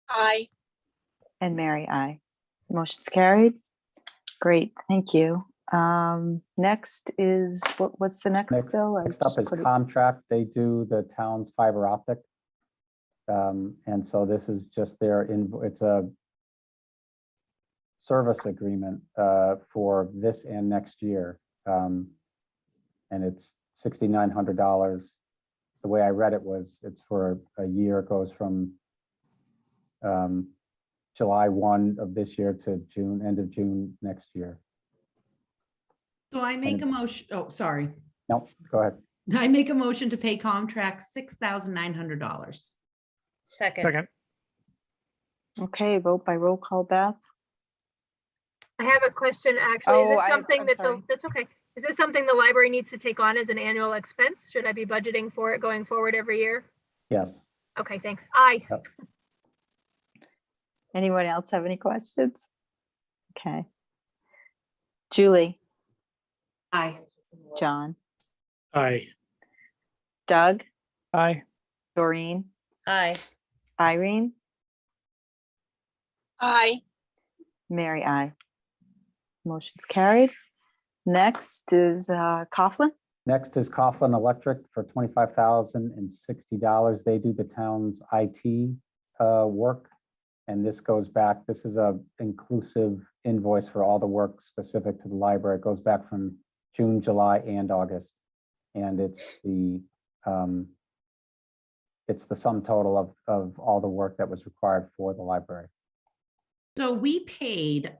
Aye. and Mary, aye. Motion's carried. Great, thank you. Next is, what's the next bill? I Next up just is put it- contract. They do the town's fiber optic. And so this is just it's a service agreement for this and next year. And it's $6,900. The way I read it was it's for a year. It goes from July 1 of this year to end of June next year. So I make a motion, oh, sorry. Nope, go ahead. I make a motion to pay Comtrack $6,900. Second. Second. Okay, vote by roll call. Beth, I have a question, actually. Is Oh, this something I'm that sorry. that's okay. Is this something the library needs to take on as an annual expense? Should I be budgeting for it going forward every year? Yes. Okay, thanks. Aye. anyone else have any questions? Okay. Julie, Aye. John, Aye. Doug, Aye. Doreen, Aye. Irene, Aye. Mary, aye. Motion's carried. Next is Coughlin. Next is Coughlin Electric for $25,060. They do the town's IT work. And this goes back, this is a inclusive invoice for all the work specific to the library. It goes back from June, July, and August. And it's the sum total of all the work that was required for the library. So we paid,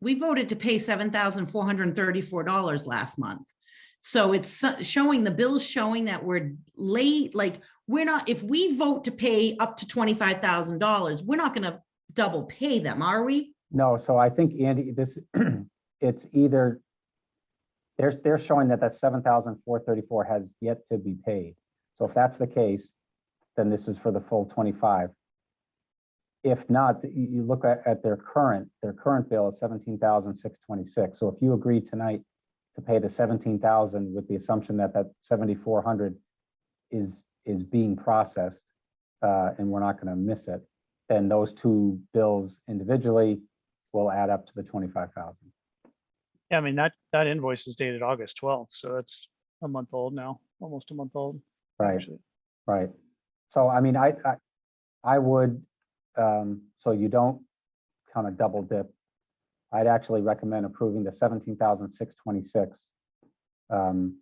we voted to pay $7,434 last month. So it's showing, the bill's showing that we're late, like we're not, if we vote to pay up to $25,000, we're not gonna double pay them, are we? No, so I think Andy, it's either, they're showing that 7,434 has yet to be paid. So if that's the case, then this is for the full 25. If not, you look at their current bill is 17,626. So if you agree tonight to pay the 17,000 with the assumption that 7,400 is being processed, and we're not going to miss it, then those two bills individually will add up to the 25,000. Yeah, I mean, that invoice is dated August 12th, so it's a month old now, almost a month old. Right, actually. right. So I mean, I would, so you don't kind of double dip. I'd actually recommend approving the 17,626. And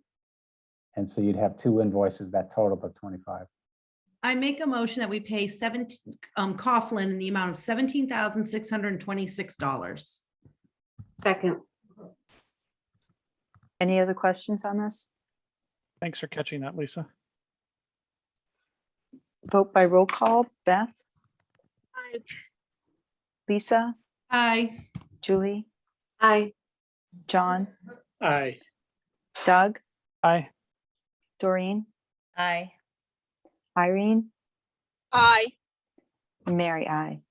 so you'd have two invoices that total of 25. I make a motion that we pay Coughlin in the amount of $17,626. Second. Any other questions on this? Thanks for catching that, Lisa. Vote by roll call. Beth, Aye. Lisa, Aye. Julie, Aye. John, Aye. Doug, Aye. Doreen, Aye. Irene, Aye. and Mary, I.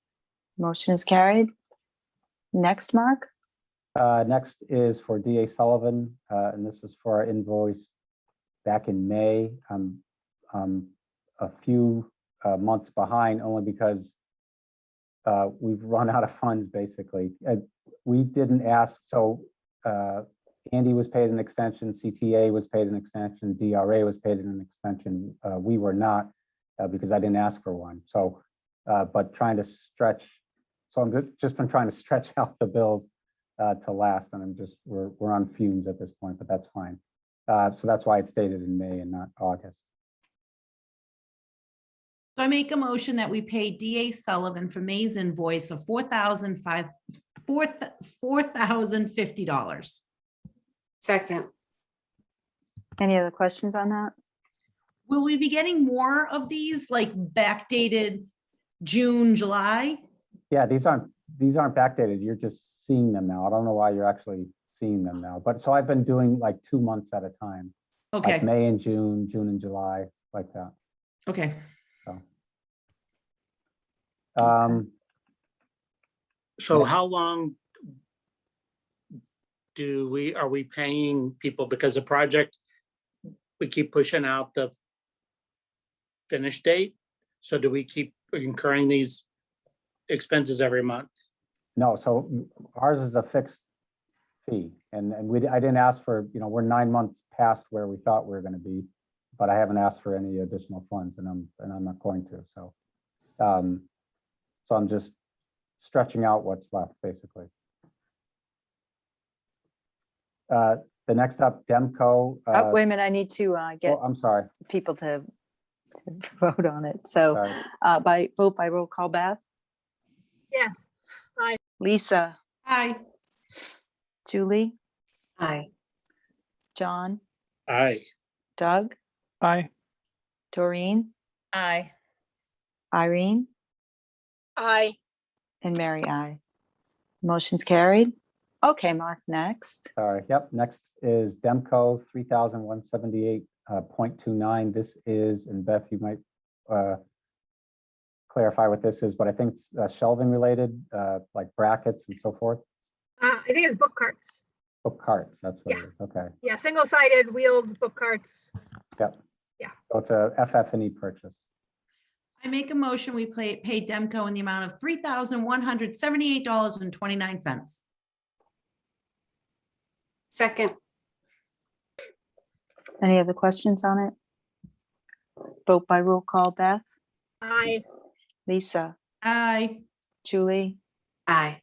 Motion is carried. Next, Mark? Next is for DA Sullivan, and this is for our invoice back in May. A few months behind only because we've run out of funds, basically. We didn't ask, so Andy was paid an extension, CTA was paid an extension, DRA was paid an extension. We were not, because I didn't ask for one. So, but trying to stretch, so I'm just been trying to stretch out the bills to last, and we're on fumes at this point, but that's fine. So that's why it's dated in May and not August. So I make a motion that we pay DA Sullivan for May's invoice of $4,050. Second. Any other questions on that? Will we be getting more of these, like backdated June, July? Yeah, these aren't backdated. You're just seeing them now. I don't know why you're actually seeing them now, but so I've been doing like 2 months at a time. Like Okay, May and June, June and July, like that. okay. So how long are we paying people because the project, we keep pushing out the finish date? So do we keep incurring these expenses every month? No, so ours is a fixed fee, and I didn't ask for, we're 9 months past where we thought we were going to be, but I haven't asked for any additional funds, and I'm not going to. So, so I'm just stretching out what's left, basically. The next up, Demco. Oh, wait a minute, I need to get Oh, I'm sorry. people to vote on it. So Sorry. by roll call, Beth, Yes. Lisa, Aye. Julie, Aye. John, Aye. Doug, Aye. Doreen, Aye. Irene, Aye. and Mary, I. Motion's carried. Okay, Mark, next. Sorry. Yep. Next is Demco 3,178.29. This is, and Beth, you might clarify what this is, but I think it's shelving related, like brackets and so forth. I think it's book carts. Book carts. That's what Yeah. it is. Okay. Yeah, single-sided wheeled book carts. Yep. Yeah. So it's a FF&E purchase. I make a motion, we pay Demco in the amount of $3,178.29. Second. Any other questions on it? Vote by roll call, Beth, Aye. Lisa, Aye. Julie, Aye.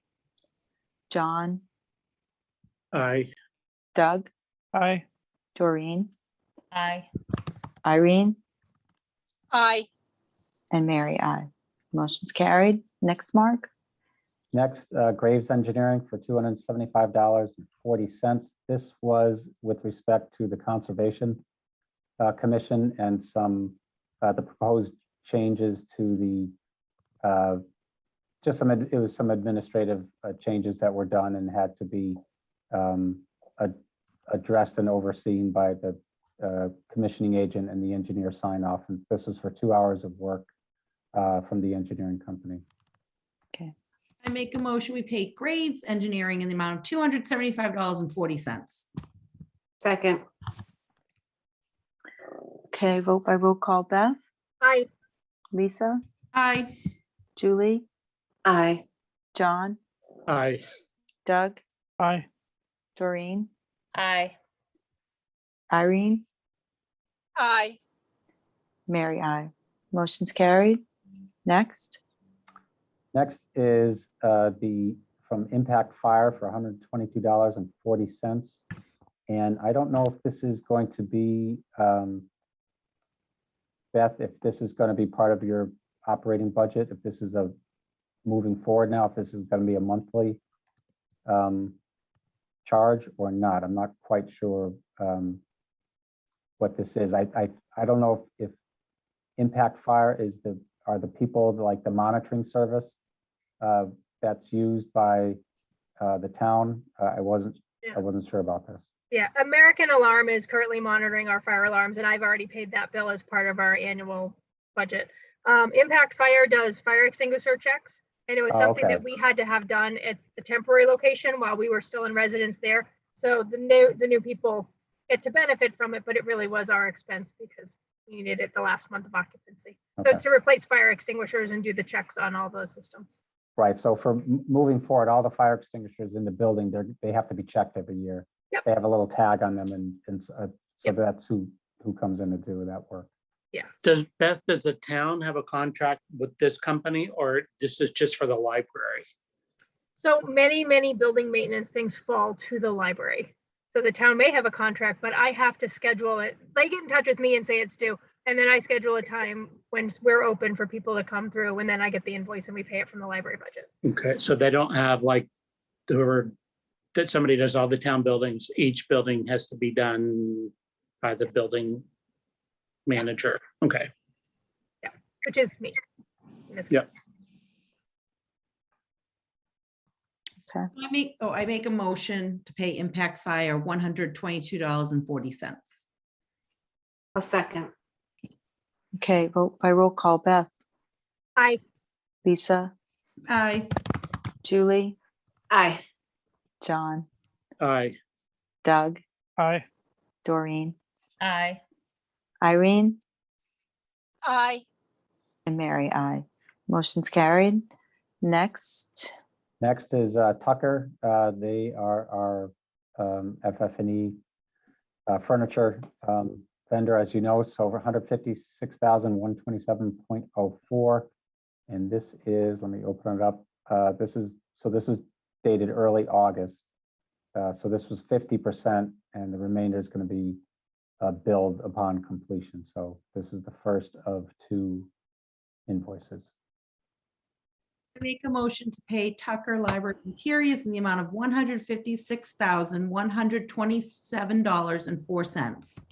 John, Aye. Doug, Aye. Doreen, Aye. Irene, Aye. and Mary, I. Motion's carried. Next, Mark. Next, Graves Engineering for $275.40. This was with respect to the Conservation Commission and some, the proposed changes to the, it was some administrative changes that were done and had to be addressed and overseen by the commissioning agent and the engineer sign off. And this was for 2 hours of work from the engineering company. I make a motion, we pay Graves Engineering in the amount of $275.40. Second. Okay, vote by roll call, Beth, Aye. Lisa, Aye. Julie, Aye. John, Aye. Doug, Aye. Doreen, Aye. Irene, Aye. Mary, I. Motion's carried. Next. Next is from Impact Fire for $122.40. And I don't know if this is going to be, Beth, if this is going to be part of your operating budget, if this is moving forward now, if this is going to be a monthly charge or not. I'm not quite sure what this is. I don't know if Impact Fire are the people like the monitoring service that's used by the town. I wasn't Yeah. I wasn't sure about this. Yeah, American Alarm is currently monitoring our fire alarms, and I've already paid that bill as part of our annual budget. Impact Fire does fire extinguisher checks, and it was Oh, something okay. that we had to have done at the temporary location while we were still in residence there. So the new people get to benefit from it, but it really was our expense because we needed it the last month of occupancy. So Okay. it's to replace fire extinguishers and do the checks on all the systems. Right, so for moving forward, all the fire extinguishers in the building, they have to be checked every year. Yep. They have a little tag on them and so Yep. that's who comes in to do that work. Does Beth, does the town have a contract with this company or this is just for the library? So many building maintenance things fall to the library. So the town may have a contract, but I have to schedule it. They get in touch with me and say it's due. And then I schedule a time when we're open for people to come through, and then I get the invoice and we pay it from the library budget. Okay, so they don't have like, that somebody does all the town buildings, each building has to be done by the building manager. Okay, Which is me. in this Yep. case. I make a motion to pay Impact Fire $122.40. A second. Okay, vote by roll call. Beth, I, Lisa, Aye. Julie, Aye. John, aye, Doug, Aye. Doreen, Aye. Irene, I, and Mary, aye. Motion's carried. Next, Next is Tucker. They are our FF&E furniture vendor, as you know, it's over 156,127.04. And this is, let me open it up. This is dated early August. So this was 50% and the remainder is going to be billed upon completion. So this is the first of 2 invoices. I make a motion to pay Tucker Library Interiors in the amount of $156,127.04.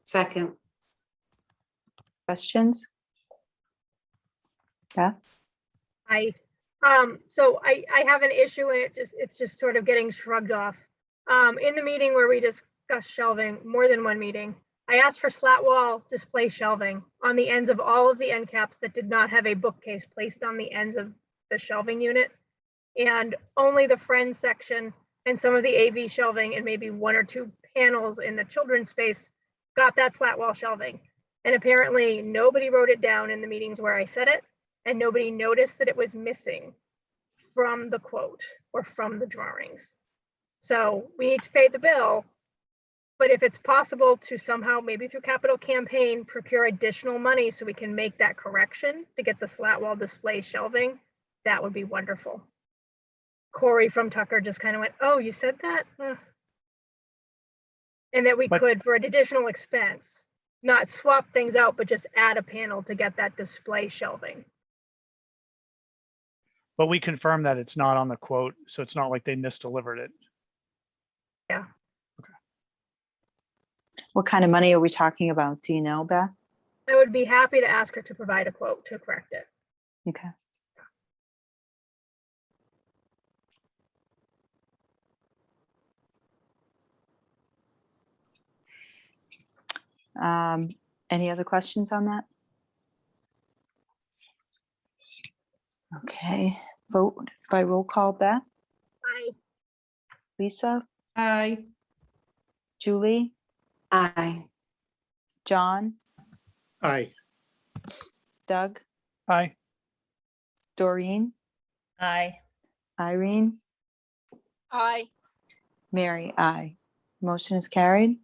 Second. questions? Beth? so I have an issue and it's just sort of getting shrugged off. In the meeting where we discussed shelving, more than one meeting, I asked for slat wall display shelving on the ends of all of the end caps that did not have a bookcase placed on the ends of the shelving unit. And only the Friends section and some of the AV shelving and maybe 1 or 2 panels in the children's space got that slat wall shelving. And apparently nobody wrote it down in the meetings where I said it, and nobody noticed that it was missing from the quote or from the drawings. So we need to pay the bill, but if it's possible to somehow, maybe through capital campaign, procure additional money so we can make that correction to get the slat wall display shelving, that would be wonderful. Corey from Tucker just kind of went, oh, you said that? And that we But- could, for an additional expense, not swap things out, but just add a panel to get that display shelving. But we confirm that it's not on the quote, so it's not like they misdelivered it. What kind of money are we talking about? Do you know, Beth? I would be happy to ask her to provide a quote to correct it. Okay. Any other questions on that? Okay, vote by roll call. Beth, I, Lisa, Aye. Julie, Aye. John, aye, Doug, Aye. Doreen, Aye. Irene, I, Mary, aye. Motion is carried.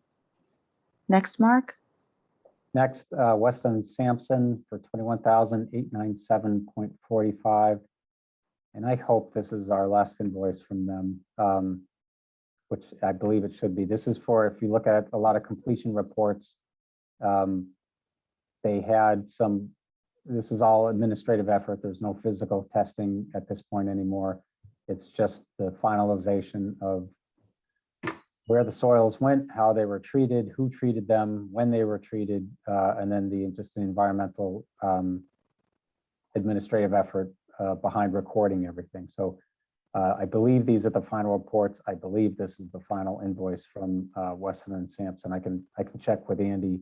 Next, Mark. Next, Weston Sampson for 21,897.45. And I hope this is our last invoice from them, which I believe it should be. This is for, if you look at a lot of completion reports, they had some, this is all administrative effort. There's no physical testing at this point anymore. It's just the finalization of where the soils went, how they were treated, who treated them, when they were treated, and then just the environmental administrative effort behind recording everything. So I believe these are the final reports. I believe this is the final invoice from Weston and Sampson. I can check with Andy.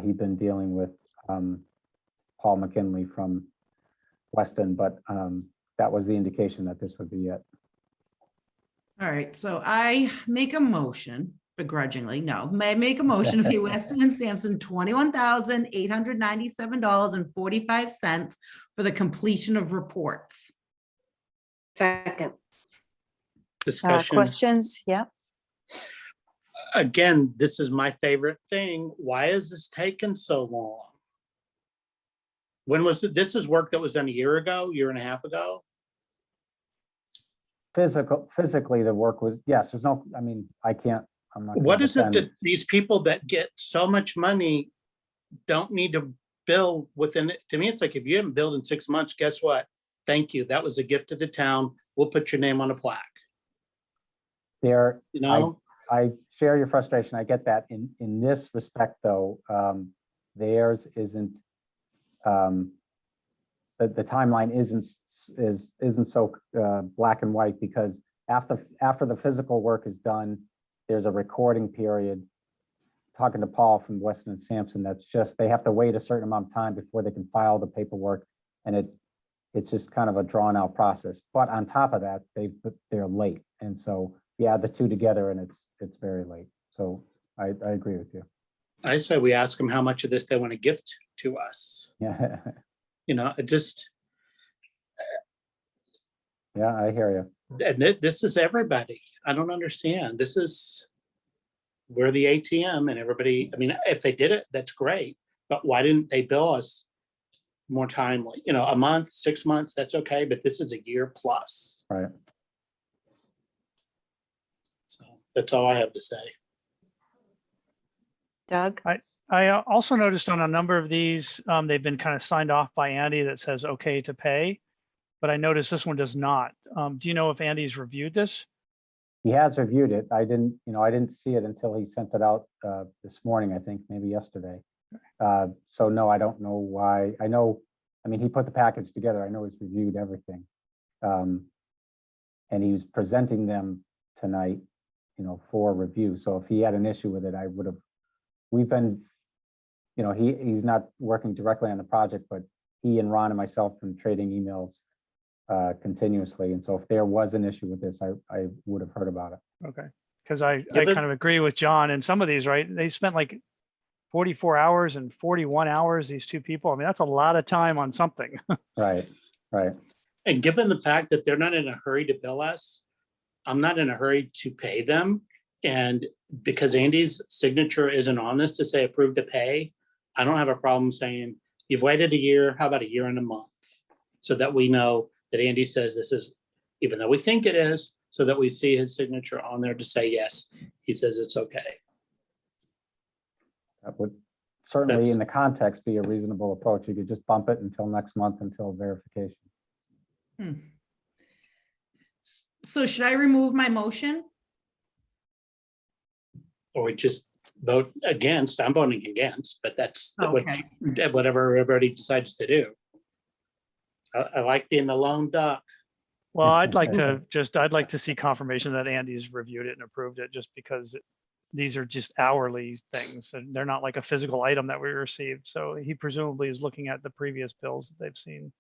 He'd been dealing with Paul McKinley from Weston, but that was the indication that this would be it. All right, so I make a motion begrudgingly, no, may make a motion to pay Weston and Sampson $21,897.45 for the completion of reports. Second. Discussion. Questions? Yeah. Again, this is my favorite thing. Why is this taking so long? When was it? This is work that was done a year ago, year and a half ago? Physically, the work was, yes, there's no, I mean, I'm not. gonna What is it defend- that these people that get so much money don't need to bill within it? To me, it's like, if you haven't billed in 6 months, guess what? Thank you. That was a gift to the town. We'll put your name on a plaque. There, You know? I share your frustration. I get that. In this respect, though, theirs isn't, the timeline isn't so black and white, because after the physical work is done, there's a recording period. Talking to Paul from Weston and Sampson, that's just, they have to wait a certain amount of time before they can file the paperwork, and it's just kind of a drawn out process. But on top of that, they're late, and so you add the two together, and it's very late. So I agree with you. I say we ask them how much of this they want to gift to us. Yeah, You know, it just, yeah, I hear you. and this is everybody. I don't understand. This is, we're the ATM and everybody, I mean, if they did it, that's great. But why didn't they bill us more timely? You know, a month, 6 months, that's okay, but this is a year plus. Right. So that's all I have to say. Doug? I also noticed on a number of these, they've been kind of signed off by Andy that says okay to pay, but I noticed this one does not. Do you know if Andy's reviewed this? He has reviewed it. I didn't see it until he sent it out this morning, I think, maybe yesterday. So no, I don't know why. I mean, he put the package together. I know he's reviewed everything. And he was presenting them tonight, for review. So if he had an issue with it, we've been, he's not working directly on the project, but he and Ron and myself have been trading emails continuously. And so if there was an issue with this, I would have heard about it. Okay, because I Given- kind of agree with John, and some of these, right, they spent like 44 hours and 41 hours, these two people. I mean, that's a lot of time on something. Right. And given the fact that they're not in a hurry to bill us, I'm not in a hurry to pay them. And because Andy's signature isn't on this to say approved to pay, I don't have a problem saying, you've waited a year, how about a year and a month? So that we know that Andy says this is, even though we think it is, so that we see his signature on there to say, yes, he says it's okay. That would certainly, That's- in the context, be a reasonable approach. You could just bump it until next month until verification. So should I remove my motion? Or we just vote against. I'm voting against, but that's Okay. whatever everybody decides to do. I like being the lone duck. Well, I'd like to see confirmation that Andy's reviewed it and approved it, just because these are just hourly things, and they're not like a physical item that we received. So he presumably is looking at the previous bills that they've seen.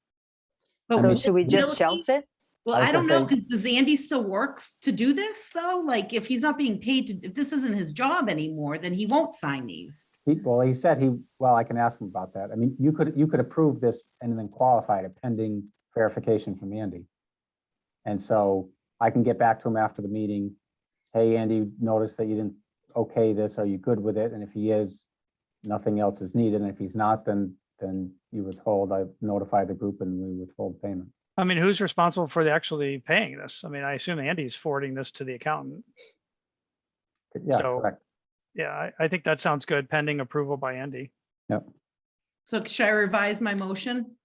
But So we- should we just shelf it? Well, I was I don't gonna know, 'cause does Andy still work to do this though? Like, if he's not being paid if this isn't his job anymore, then he won't sign these. He said I can ask him about that. I mean, you could approve this and then qualify it pending verification from Andy. And so I can get back to him after the meeting. Hey, Andy, noticed that you didn't okay this. Are you good with it? And if he is, nothing else is needed. And if he's not, then you withhold. I notify the group and we withhold payment. I mean, who's responsible for actually paying this? I mean, I assume Andy's forwarding this to the accountant. Yeah, So- correct. Yeah, I think that sounds good, pending approval by Andy. Yep. So should I revise my motion?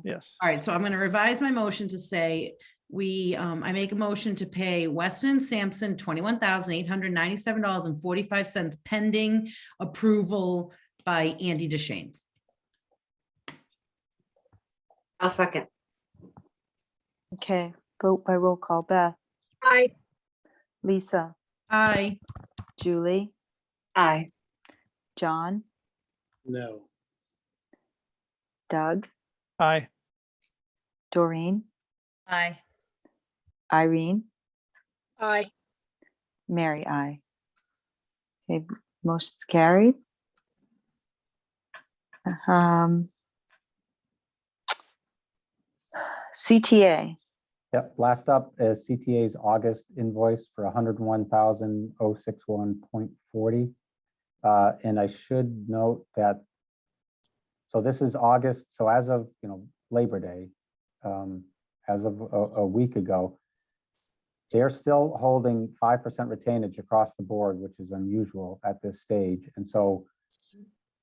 Yes. All right, so I'm going to revise my motion to say I make a motion to pay Weston and Sampson $21,897.45 pending approval by Andy DeShanes. I'll second. Okay, Vote by roll call. Beth, Aye. Lisa, Aye. Julie, Aye. John, No. Doug, Aye. Doreen, Aye. Irene, Aye. Mary, I. Okay, motion's carried. CTA, Yep, last up is CTA's August invoice for 101,061.40. And I should note that, so this is August, so as of, Labor Day, as of a week ago, they're still holding 5% retainage across the board, which is unusual at this stage. And so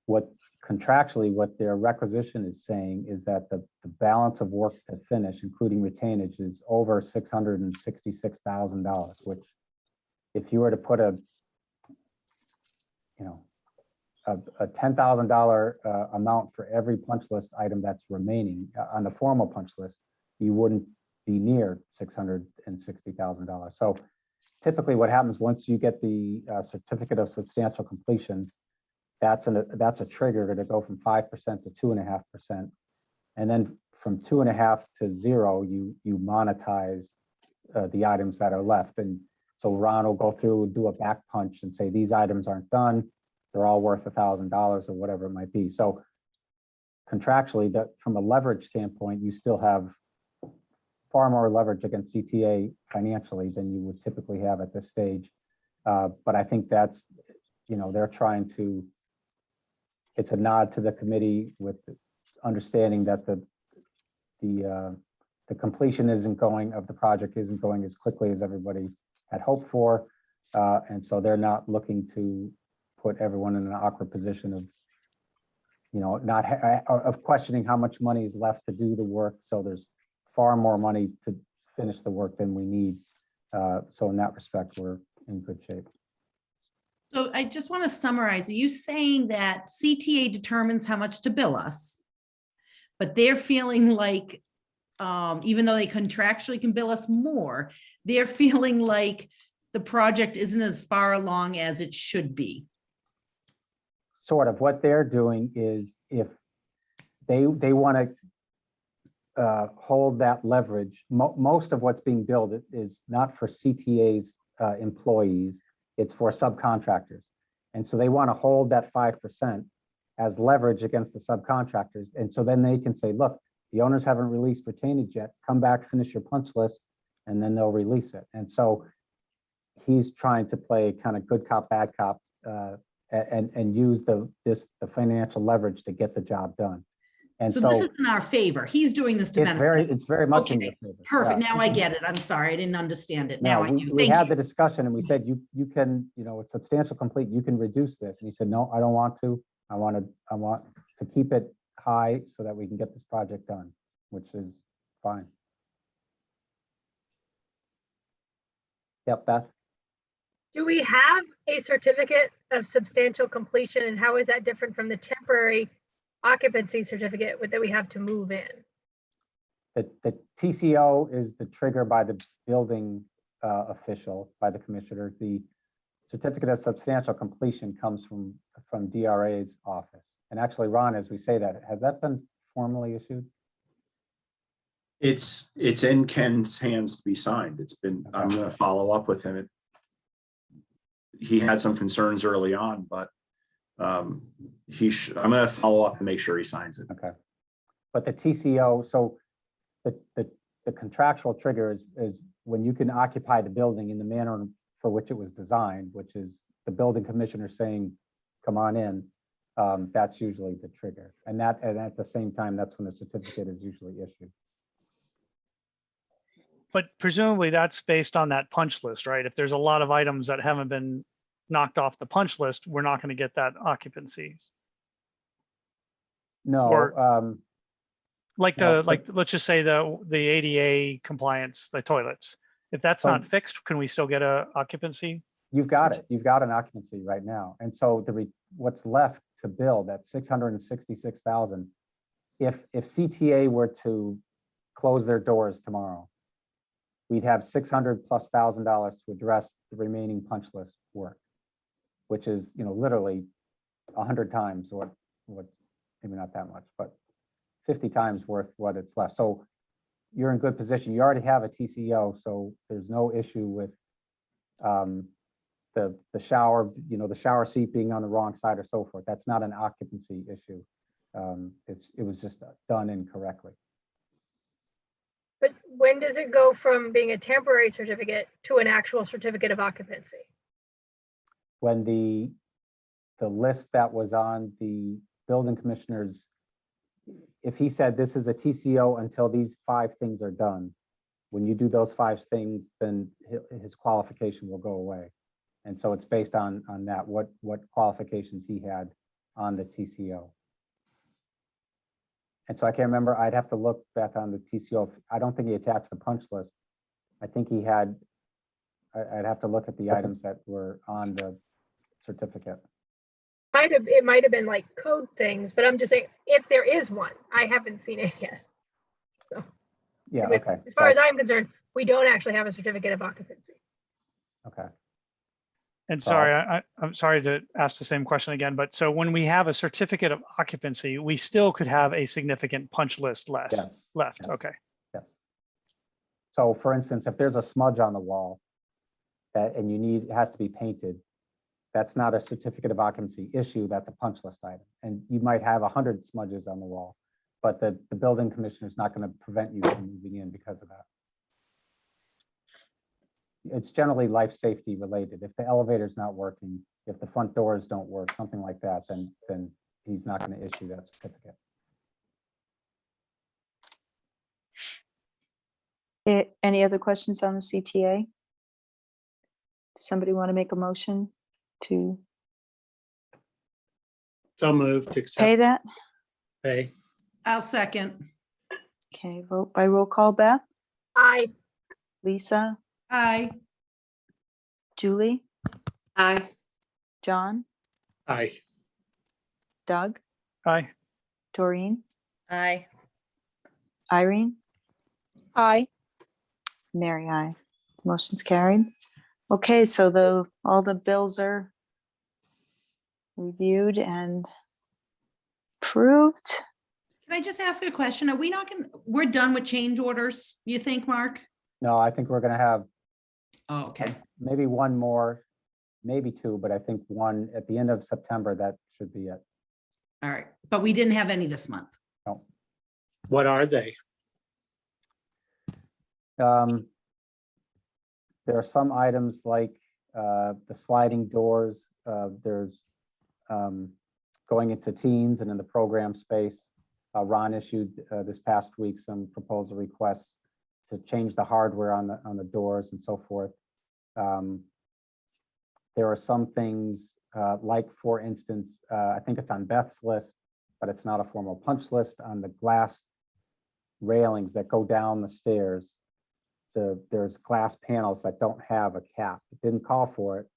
what contractually, what their requisition is saying is that the balance of work to finish, including retainage, is over $666,000, which if you were to put a $10,000 amount for every punch list item that's remaining on the formal punch list, you wouldn't be near $660,000. So typically what happens once you get the certificate of substantial completion, that's a trigger to go from 5% to 2.5%. And then from 2.5 to 0, you monetize the items that are left. And so Ron will go through, do a back punch and say, these items aren't done. They're all worth $1,000 or whatever it might be. So contractually, that from a leverage standpoint, you still have far more leverage against CTA financially than you would typically have at this stage. But I think that's, they're trying to, it's a nod to the committee with understanding that the completion of the project isn't going as quickly as everybody had hoped for. And so they're not looking to put everyone in an awkward position of, of questioning how much money is left to do the work. So there's far more money to finish the work than we need. So in that respect, we're in good shape. So I just want to summarize. Are you saying that CTA determines how much to bill us, but they're feeling like, even though they contractually can bill us more, they're feeling like the project isn't as far along as it should be? Sort of. What they're doing is, if they want to hold that leverage, most of what's being billed is not for CTA's employees, it's for subcontractors. And so they want to hold that 5% as leverage against the subcontractors. And so then they can say, look, the owners haven't released retainage yet, come back, finish your punch list, and then they'll release it. And so he's trying to play kind of good cop, bad cop, and use the financial leverage to get the job done. And So so this is in our favor. He's doing this to benefit. it's very much in Okay, your favor. Perfect. Yeah. Now I get it. I'm sorry. I didn't understand it. Now No, I do. we Thank had you. the discussion and we said, you can, it's substantial complete, you can reduce this. And he said, no, I don't want to. I want to keep it high so that we can get this project done, which is fine. Yep, Beth. Do we have a certificate of substantial completion, and how is that different from the temporary occupancy certificate that we have to move in? The TCO is the trigger by the building official, by the commissioner. The certificate of substantial completion comes from DRA's office. And actually, Ron, as we say that, has that been formally issued? It's in Ken's hands to be signed. I'm going to follow up with him. He had some concerns early on, but I'm going to follow up and make sure he signs it. Okay. But the TCO, so the contractual trigger is when you can occupy the building in the manner for which it was designed, which is the building commissioner saying, come on in. That's usually the trigger. And at the same time, that's when the certificate is usually issued. But presumably that's based on that punch list, right? If there's a lot of items that haven't been knocked off the punch list, we're not going to get that occupancy. No, Like No, let's just say the ADA compliance, the toilets. If that's So- not fixed, can we still get a occupancy? you've got it. You've got an occupancy right now. And so what's left to build, that 666,000, if CTA were to close their doors tomorrow we'd have $600,000+ to address the remaining punch list work, which is, literally 100 times what, maybe not that much, but 50 times worth what it's left. So you're in good position. You already have a TCO, so there's no issue with the shower, the shower seat being on the wrong side or so forth. That's not an occupancy issue. It was just done incorrectly. But when does it go from being a temporary certificate to an actual certificate of occupancy? When the list that was on the building commissioners, if he said this is a TCO until these 5 things are done, when you do those 5 things, then his qualification will go away. And so it's based on that, what qualifications he had on the TCO. And so I can't remember, I'd have to look back on the TCO. I don't think he attached the punch list. I think he had, I'd have to look at the items that were on the certificate. It might have been like code things, but I'm just saying, if there is one, I haven't seen it yet. So, Yeah, with- okay. As far as I'm concerned, we don't actually have a certificate of occupancy. Okay. And So- sorry, I'm sorry to ask the same question again, but so when we have a certificate of occupancy, we still could have a significant punch list left. Yes. Left, Yes. okay. Yes. So for instance, if there's a smudge on the wall and it has to be painted, that's not a certificate of occupancy issue, that's a punch list item. And you might have 100 smudges on the wall, but the building commissioner is not going to prevent you from moving in because of that. It's generally life safety related. If the elevator's not working, if the front doors don't work, something like that, then he's not going to issue that certificate. Any other questions on the CTA? Does somebody want to make a motion to So moved to pay accept that? pay. I'll second. Okay, vote by roll call. Beth, I, Lisa, Aye. Julie, Aye. John, Aye. Doug, Aye. Doreen, Aye. Irene? Aye. Mary, aye. Motion's carried. Okay, so all the bills are reviewed and approved. Can I just ask a question? Are we not going, we're done with change orders, you think, Mark? No, I think we're going to have Oh, okay. maybe one more, maybe 2, but I think one at the end of September, that should be it. All right. But we didn't have any this month. No. What are they? There are some items like the sliding doors. There's going into teens and in the program space. Ron issued this past week some proposal requests to change the hardware on the doors and so forth. There are some things like, for instance, I think it's on Beth's list, but it's not a formal punch list, on the glass railings that go down the stairs. There's glass panels that don't have a cap. It didn't call for it,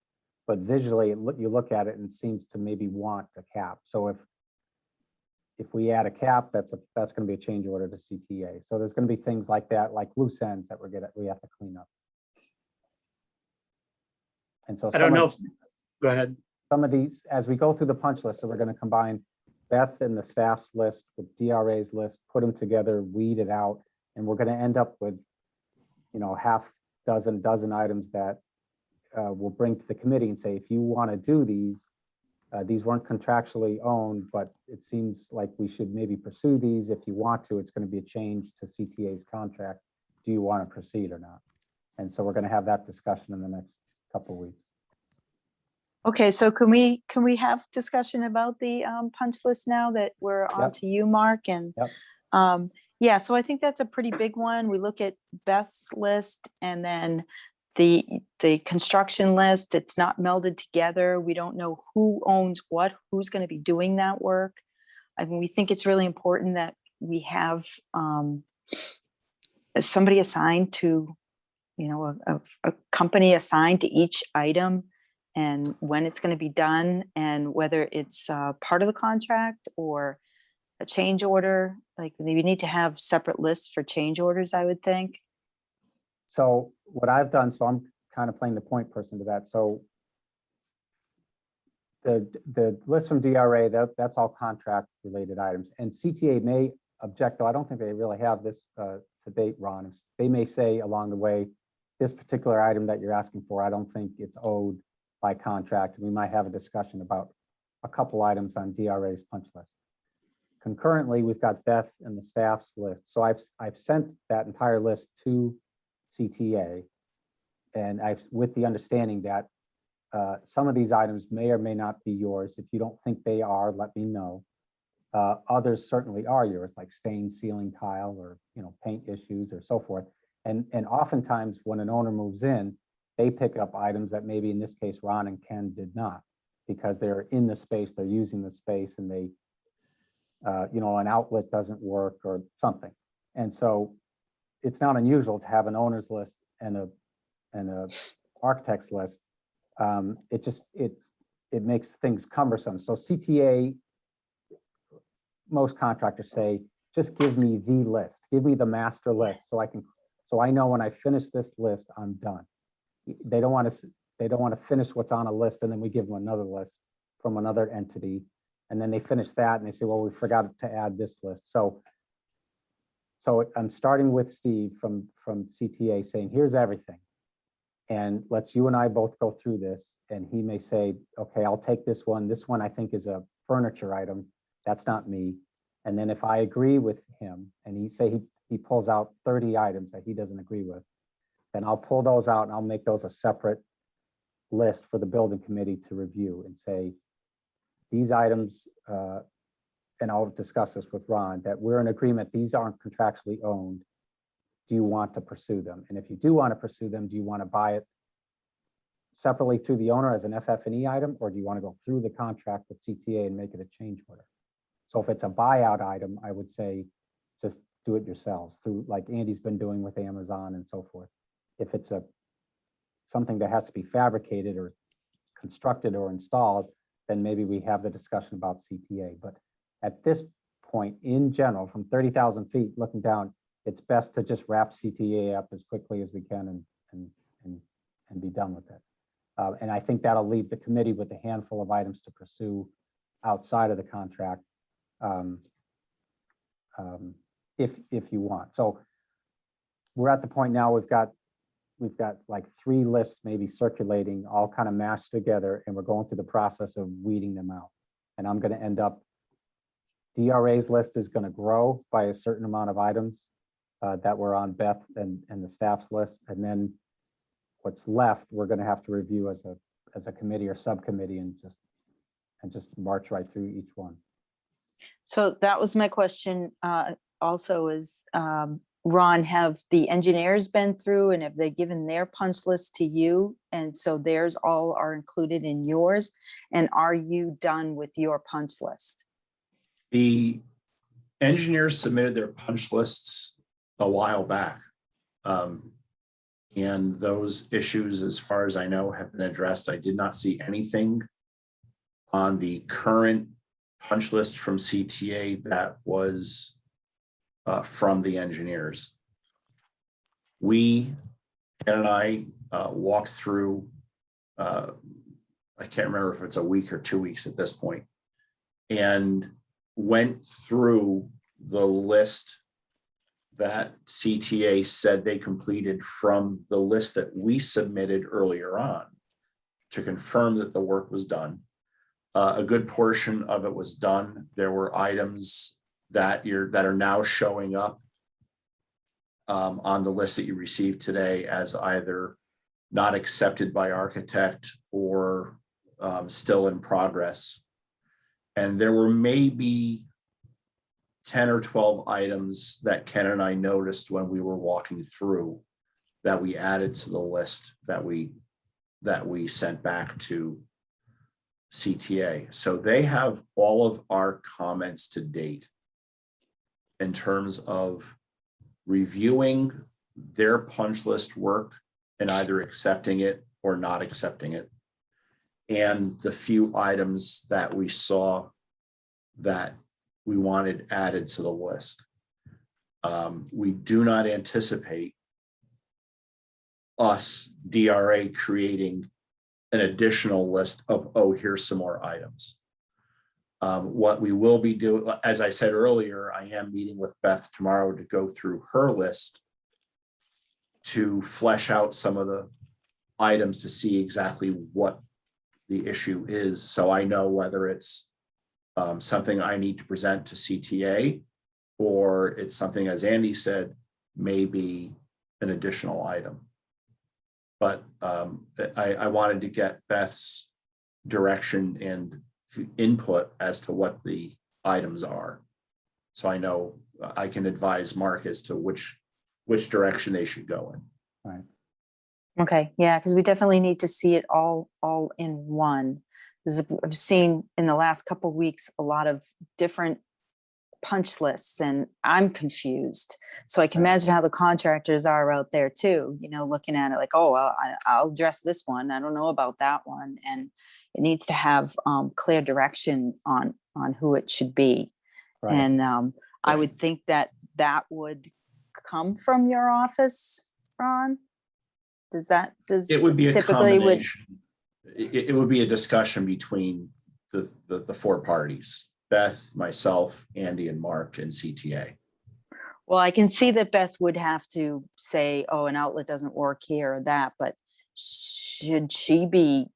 but visually you look at it and it seems to maybe want a cap. So if we add a cap, that's going to be a change order to CTA. So there's going to be things like that, like loose ends that we have to clean up. And so I don't know. Go ahead. some of these, as we go through the punch list, so we're going to combine Beth and the staff's list with DRA's list, put them together, weed it out, and we're going to end up with, half dozen items that we'll bring to the committee and say, if you want to do these weren't contractually owned, but it seems like we should maybe pursue these. If you want to, it's going to be a change to CTA's contract. Do you want to proceed or not? And so we're going to have that discussion in the next couple of weeks. Okay, so can we have discussion about the punch list now that we're on Yep. to you, Mark? And Yep. yeah, so I think that's a pretty big one. We look at Beth's list and then the construction list. It's not melded together. We don't know who owns what, who's going to be doing that work. I mean, we think it's really important that we have somebody assigned to, a company assigned to each item, and when it's going to be done, and whether it's part of the contract or a change order. Like, we need to have separate lists for change orders, I would think. So what I've done, so I'm kind of playing the point person to that. So the list from DRA, that's all contract related items, and CTA may object, though I don't think they really have this to date, Ron. They may say along the way, this particular item that you're asking for, I don't think it's owed by contract. We might have a discussion about a couple items on DRA's punch list. Concurrently, we've got Beth and the staff's list. So I've sent that entire list to CTA, and with the understanding that some of these items may or may not be yours. If you don't think they are, let me know. Others certainly are yours, like stained ceiling tile or paint issues or so forth. And oftentimes when an owner moves in, they pick up items that maybe in this case Ron and Ken did not, because they're in the space, they're using the space, and they, an outlet doesn't work or something. And so it's not unusual to have an owner's list and a architect's list. It makes things cumbersome. So CTA, most contractors say, just give me the list, give me the master list, so I know when I finish this list, I'm done. They don't want to finish what's on a list and then we give them another list from another entity, and then they finish that and they say, well, we forgot to add this list. So I'm starting with Steve from CTA saying, here's everything. And let's you and I both go through this, and he may say, okay, I'll take this one. This one I think is a furniture item. That's not me. And then if I agree with him and he pulls out 30 items that he doesn't agree with, then I'll pull those out and I'll make those a separate list for the building committee to review and say, these items, and I'll discuss this with Ron, that we're in agreement, these aren't contractually owned. Do you want to pursue them? And if you do want to pursue them, do you want to buy it separately through the owner as an FF&E item, or do you want to go through the contract with CTA and make it a change order? So if it's a buyout item, I would say just do it yourselves through, like Andy's been doing with Amazon and so forth. If it's something that has to be fabricated or constructed or installed, then maybe we have the discussion about CTA. But at this point, in general, from 30,000 feet looking down, it's best to just wrap CTA up as quickly as we can and be done with it. And I think that'll leave the committee with a handful of items to pursue outside of the contract, if you want. So we're at the point now we've got like 3 lists maybe circulating, all kind of mashed together, and we're going through the process of weeding them out. And I'm going to end up, DRA's list is going to grow by a certain amount of items that were on Beth and the staff's list, and then what's left we're going to have to review as a committee or subcommittee and just march right through each one. So that was my question. Also is, Ron, have the engineers been through and have they given their punch list to you? And so theirs all are included in yours. And are you done with your punch list? The engineers submitted their punch lists a while back. And those issues, as far as I know, have been addressed. I did not see anything on the current punch list from CTA that was from the engineers. Ken and I walked through, I can't remember if it's a week or 2 weeks at this point, and went through the list that CTA said they completed from the list that we submitted earlier on to confirm that the work was done. A good portion of it was done. There were items that are now showing up on the list that you received today as either not accepted by architect or still in progress. And there were maybe 10 or 12 items that Ken and I noticed when we were walking through that we added to the list that we sent back to CTA. So they have all of our comments to date in terms of reviewing their punch list work and either accepting it or not accepting it. And the few items that we saw that we wanted added to the list. We do not anticipate us, DRA, creating an additional list of, oh, here's some more items. What we will be doing, as I said earlier, I am meeting with Beth tomorrow to go through her list to flesh out some of the items to see exactly what the issue is. So I know whether it's something I need to present to CTA, or it's something, as Andy said, maybe an additional item. But I wanted to get Beth's direction and input as to what the items are. So I know I can advise Mark as to which direction they should go in. Right. Okay, yeah, because we definitely need to see it all in one. Because I've seen in the last couple of weeks a lot of different punch lists, and I'm confused. So I can imagine how the contractors are out there too, you know, looking at it like, oh, well, I'll address this one. I don't know about that one. And it needs to have clear direction on who it should be. Right. And I would think that would come from your office, Ron? It would be a typically would, combination. It would be a discussion between the four parties, Beth, myself, Andy, and Mark, and CTA. well, I can see that Beth would have to say, oh, an outlet doesn't work here or that, but should she be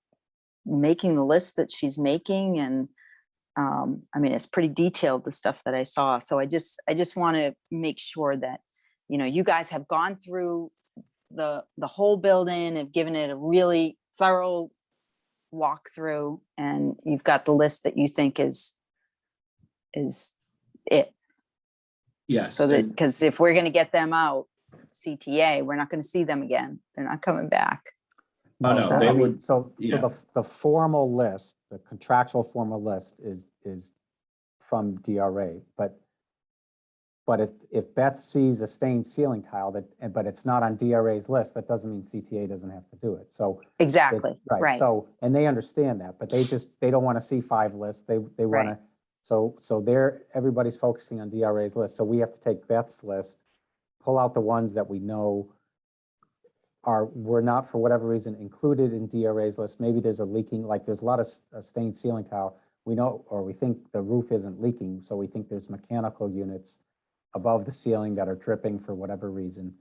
making the list that she's making? And I mean, it's pretty detailed, the stuff that I saw. So I just want to make sure that, you know, you guys have gone through the whole building and given it a really thorough walkthrough, and you've got the list that you think is it. Yes. So that, because if we're going to get them out, CTA, we're not going to see them again. They're not coming back. Oh, no, So, they I mean, would- so yeah. the formal list, the contractual formal list is from DRA, but if Beth sees a stained ceiling tile but it's not on DRA's list, that doesn't mean CTA doesn't have to do it. So Exactly. Right. So, and they understand that, but they don't want to see 5 lists. They want Right. to, so everybody's focusing on DRA's list. So we have to take Beth's list, pull out the ones that we know were not, for whatever reason, included in DRA's list. Maybe there's a leaking, like there's a lot of stained ceiling tile. We know, or we think the roof isn't leaking. So we think there's mechanical units above the ceiling that are dripping for whatever reason.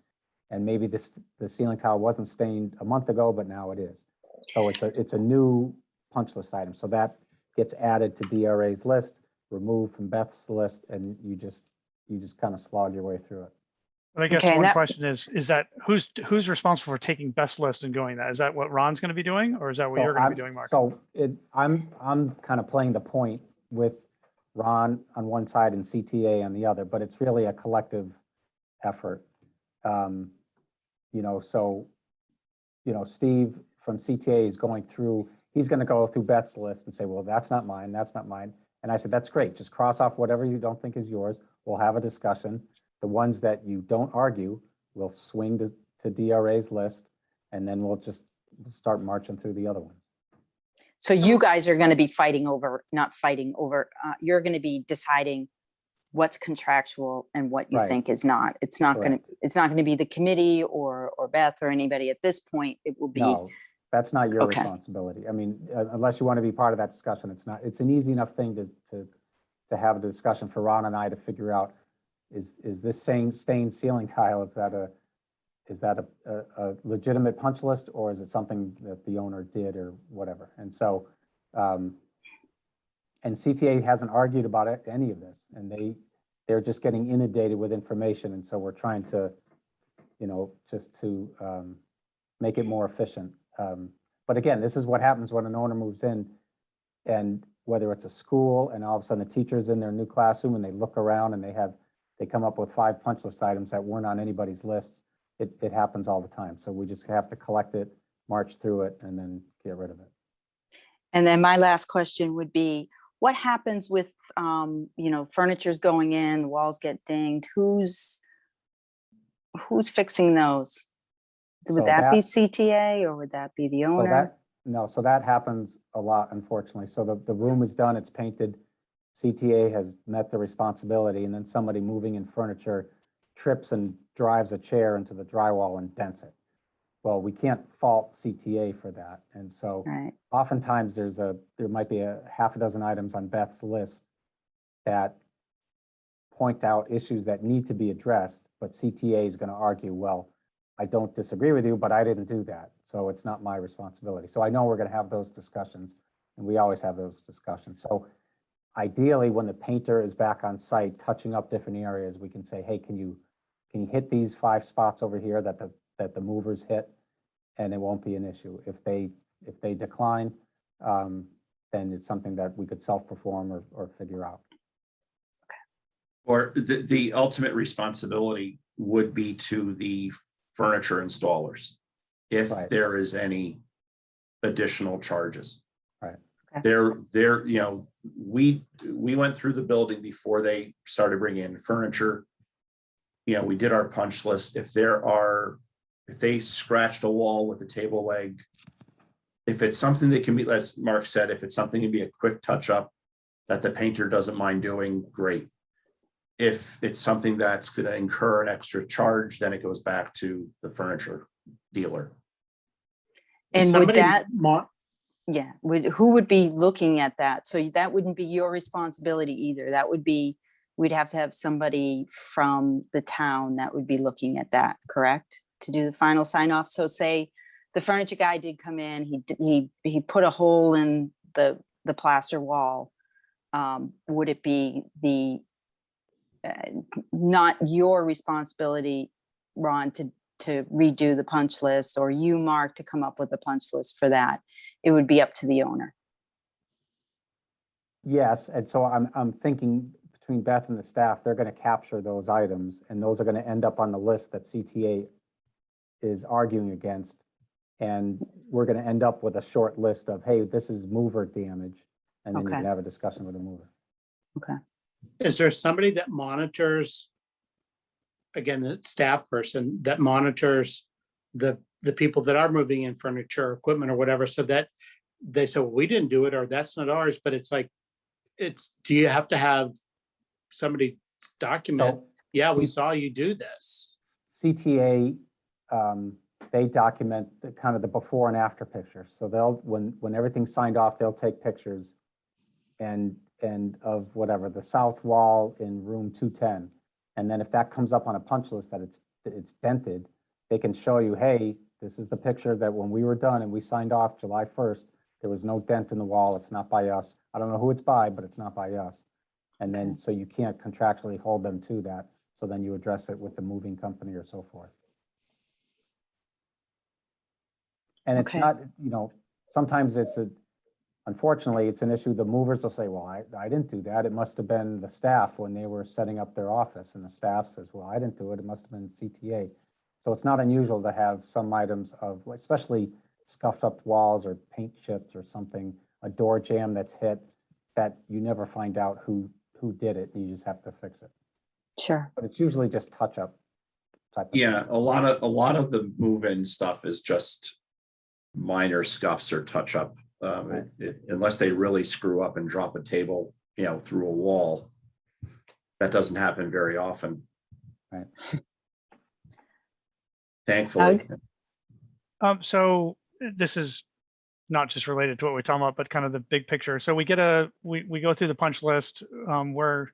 And maybe the ceiling tile wasn't stained a month ago, but now it is. So it's a new punch list item. So that gets added to DRA's list, removed from Beth's list, and you just kind of slog your way through it. But I guess Okay, and one that- question is that who's responsible for taking Beth's list and going that? Is that what Ron's going to be doing, or is that what So you're going to be I'm- doing, Mark? So I'm kind of playing the point with Ron on one side and CTA on the other, but it's really a collective effort. Steve from CTA is going through, he's going to go through Beth's list and say, well, that's not mine, that's not mine. And I said, that's great. Just cross off whatever you don't think is yours. We'll have a discussion. The ones that you don't argue, we'll swing to DRA's list, and then we'll just start marching through the other ones. So you guys are going to be you're going to be deciding what's contractual and what you Right. think is not. It's not going to be the committee or Beth or anybody at this point. It will be, No, that's not your Okay. responsibility. I mean, unless you want to be part of that discussion, it's not, it's an easy enough thing to have a discussion for Ron and I to figure out, is this stained ceiling tile, is that a legitimate punch list, or is it something that the owner did or whatever? And so, and CTA hasn't argued about any of this, and they're just getting inundated with information. And so we're trying to, just to make it more efficient. But again, this is what happens when an owner moves in, and whether it's a school and all of a sudden a teacher's in their new classroom and they look around and they come up with 5 punch list items that weren't on anybody's list. It happens all the time. So we just have to collect it, march through it, and then get rid of it. and then my last question would be, what happens with, furniture's going in, the walls get dinged, who's fixing those? Would So that be that- CTA or would that be the So owner? so that happens a lot, unfortunately. So the room is done, it's painted. CTA has met the responsibility, and then somebody moving in furniture trips and drives a chair into the drywall and dents it. well, we can't fault CTA for that. And so Right. oftentimes there might be a half a dozen items on Beth's list that point out issues that need to be addressed, but CTA is going to argue, well, I don't disagree with you, but I didn't do that, so it's not my responsibility. So I know we're going to have those discussions, and we always have those discussions. So ideally, when the painter is back on site, touching up different areas, we can say, hey, can you hit these 5 spots over here that the movers hit, and it won't be an issue. If they decline, then it's something that we could self-perform or figure out. Or the ultimate responsibility would be to the furniture installers if Right. there is any additional charges. Right. Okay. They're, you know, we went through the building before they started bringing in furniture. You know, we did our punch list. If they scratched a wall with a table leg, if it's something that can be, as Mark said, if it's something to be a quick touch up that the painter doesn't mind doing, great. If it's something that's going to incur an extra charge, then it goes back to the furniture dealer. And would Somebody that, mo- yeah, who would be looking at that? So that wouldn't be your responsibility either. That would be, we'd have to have somebody from the town that would be looking at that, correct? To do the final sign off. So say the furniture guy did come in, he put a hole in the plaster wall. Would it be not your responsibility, Ron, to redo the punch list, or you, Mark, to come up with a punch list for that? It would be up to the owner. Yes, and so I'm thinking between Beth and the staff, they're going to capture those items, and those are going to end up on the list that CTA is arguing against. And we're going to end up with a short list of, hey, this is mover damage, and then you Okay. can have a discussion with the mover. Okay. Is there somebody that monitors, again, the staff person that monitors the people that are moving in furniture, equipment or whatever, so that they say, well, we didn't do it, or that's not ours, but it's like, do you have to have somebody document, So yeah, we C- saw you do this? CTA, they document the kind of the before and after pictures. So when everything's signed off, they'll take pictures and of whatever, the south wall in room 210. And then if that comes up on a punch list that it's dented, they can show you, hey, this is the picture that when we were done and we signed off July 1st, there was no dent in the wall. It's not by us. I don't know who it's by, but it's not by us. And then, so you can't contractually hold them to that. So then you address it with the moving company or so forth. And it's Okay. not, sometimes unfortunately, it's an issue. The movers will say, well, I didn't do that. It must have been the staff when they were setting up their office. And the staff says, well, I didn't do it. It must have been CTA. So it's not unusual to have some items of, especially scuffed up walls or paint chips or something, a door jamb that's hit, that you never find out who did it. You just have to fix it. Sure. But it's usually just touch up type of. Yeah, a lot of the move-in stuff is just minor scuffs or touch up. Unless they really screw up and drop a table, through a wall. That doesn't happen very often. Right. Thankfully. So this is not just related to what we're talking about, but kind of the big picture. So we get we go through the punch list where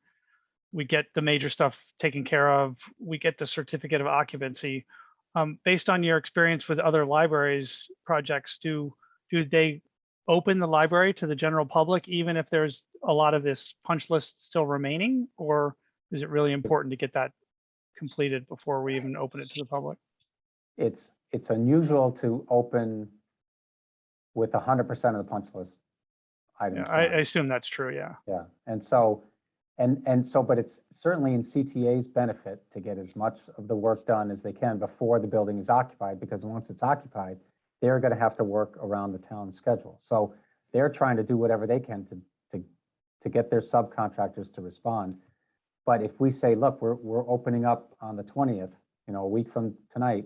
we get the major stuff taken care of. We get the certificate of occupancy. Based on your experience with other libraries projects, do they open the library to the general public, even if there's a lot of this punch list still remaining, or is it really important to get that completed before we even open it to the public? It's unusual to open with 100% of the punch list items. Yeah, I done. assume that's true. Yeah. Yeah, and so, but it's certainly in CTA's benefit to get as much of the work done as they can before the building is occupied, because once it's occupied, they're going to have to work around the town schedule. So they're trying to do whatever they can to get their subcontractors to respond. But if we say, look, we're opening up on the 20th, a week from tonight,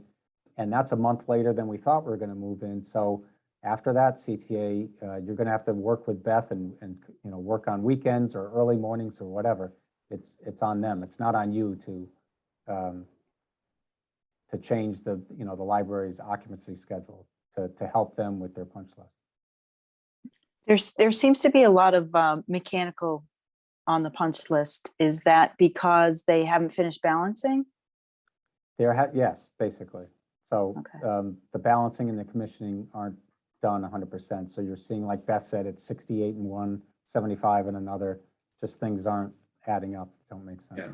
and that's a month later than we thought we were going to move in. So after that, CTA, you're going to have to work with Beth and work on weekends or early mornings or whatever. It's on them. It's not on you to to change the, you know, the library's occupancy schedule to help them with their punch list. There seems to be a lot of mechanical on the punch list. Is that because they haven't finished balancing? Yes, basically. So Okay. the balancing and the commissioning aren't done 100%. So you're seeing, like Beth said, it's 68 in one, 75 in another. Just things aren't adding up. Don't make sense. Yeah.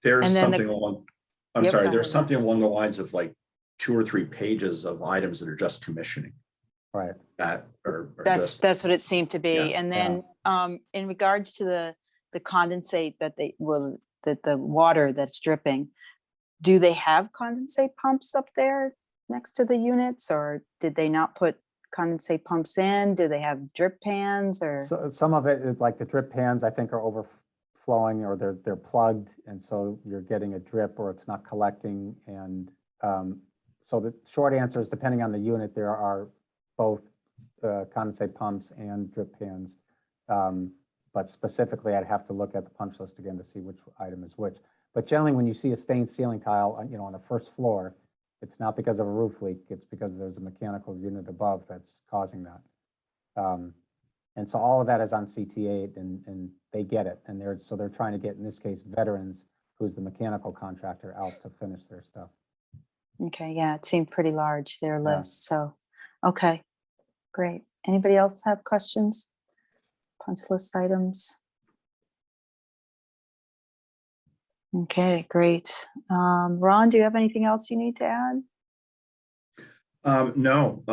There's And then the- something along, I'm Yep, sorry, go there's ahead. something along the lines of like 2 or 3 pages of items that are just commissioning Right. that are That's just, what it seemed to be. Yeah, And then in regards to the condensate that the water that's dripping, do they have condensate pumps up there next to the units, or did they not put condensate pumps in? Do they have drip pans or? So some of it, like the drip pans, I think are overflowing or they're plugged. And so you're getting a drip or it's not collecting. And so the short answer is, depending on the unit, there are both condensate pumps and drip pans. But specifically, I'd have to look at the punch list again to see which item is which. But generally, when you see a stained ceiling tile, you know, on the first floor, it's not because of a roof leak. It's because there's a mechanical unit above that's causing that. And so all of that is on CT8, and they get it. And they're trying to get, in this case, Veterans, who's the mechanical contractor, out to finish their stuff. Okay, yeah, it seemed pretty large, their Yeah. list. So, okay, great. Anybody else have questions? Punch list items? Okay, great. Ron, do you have anything else you need to add? no,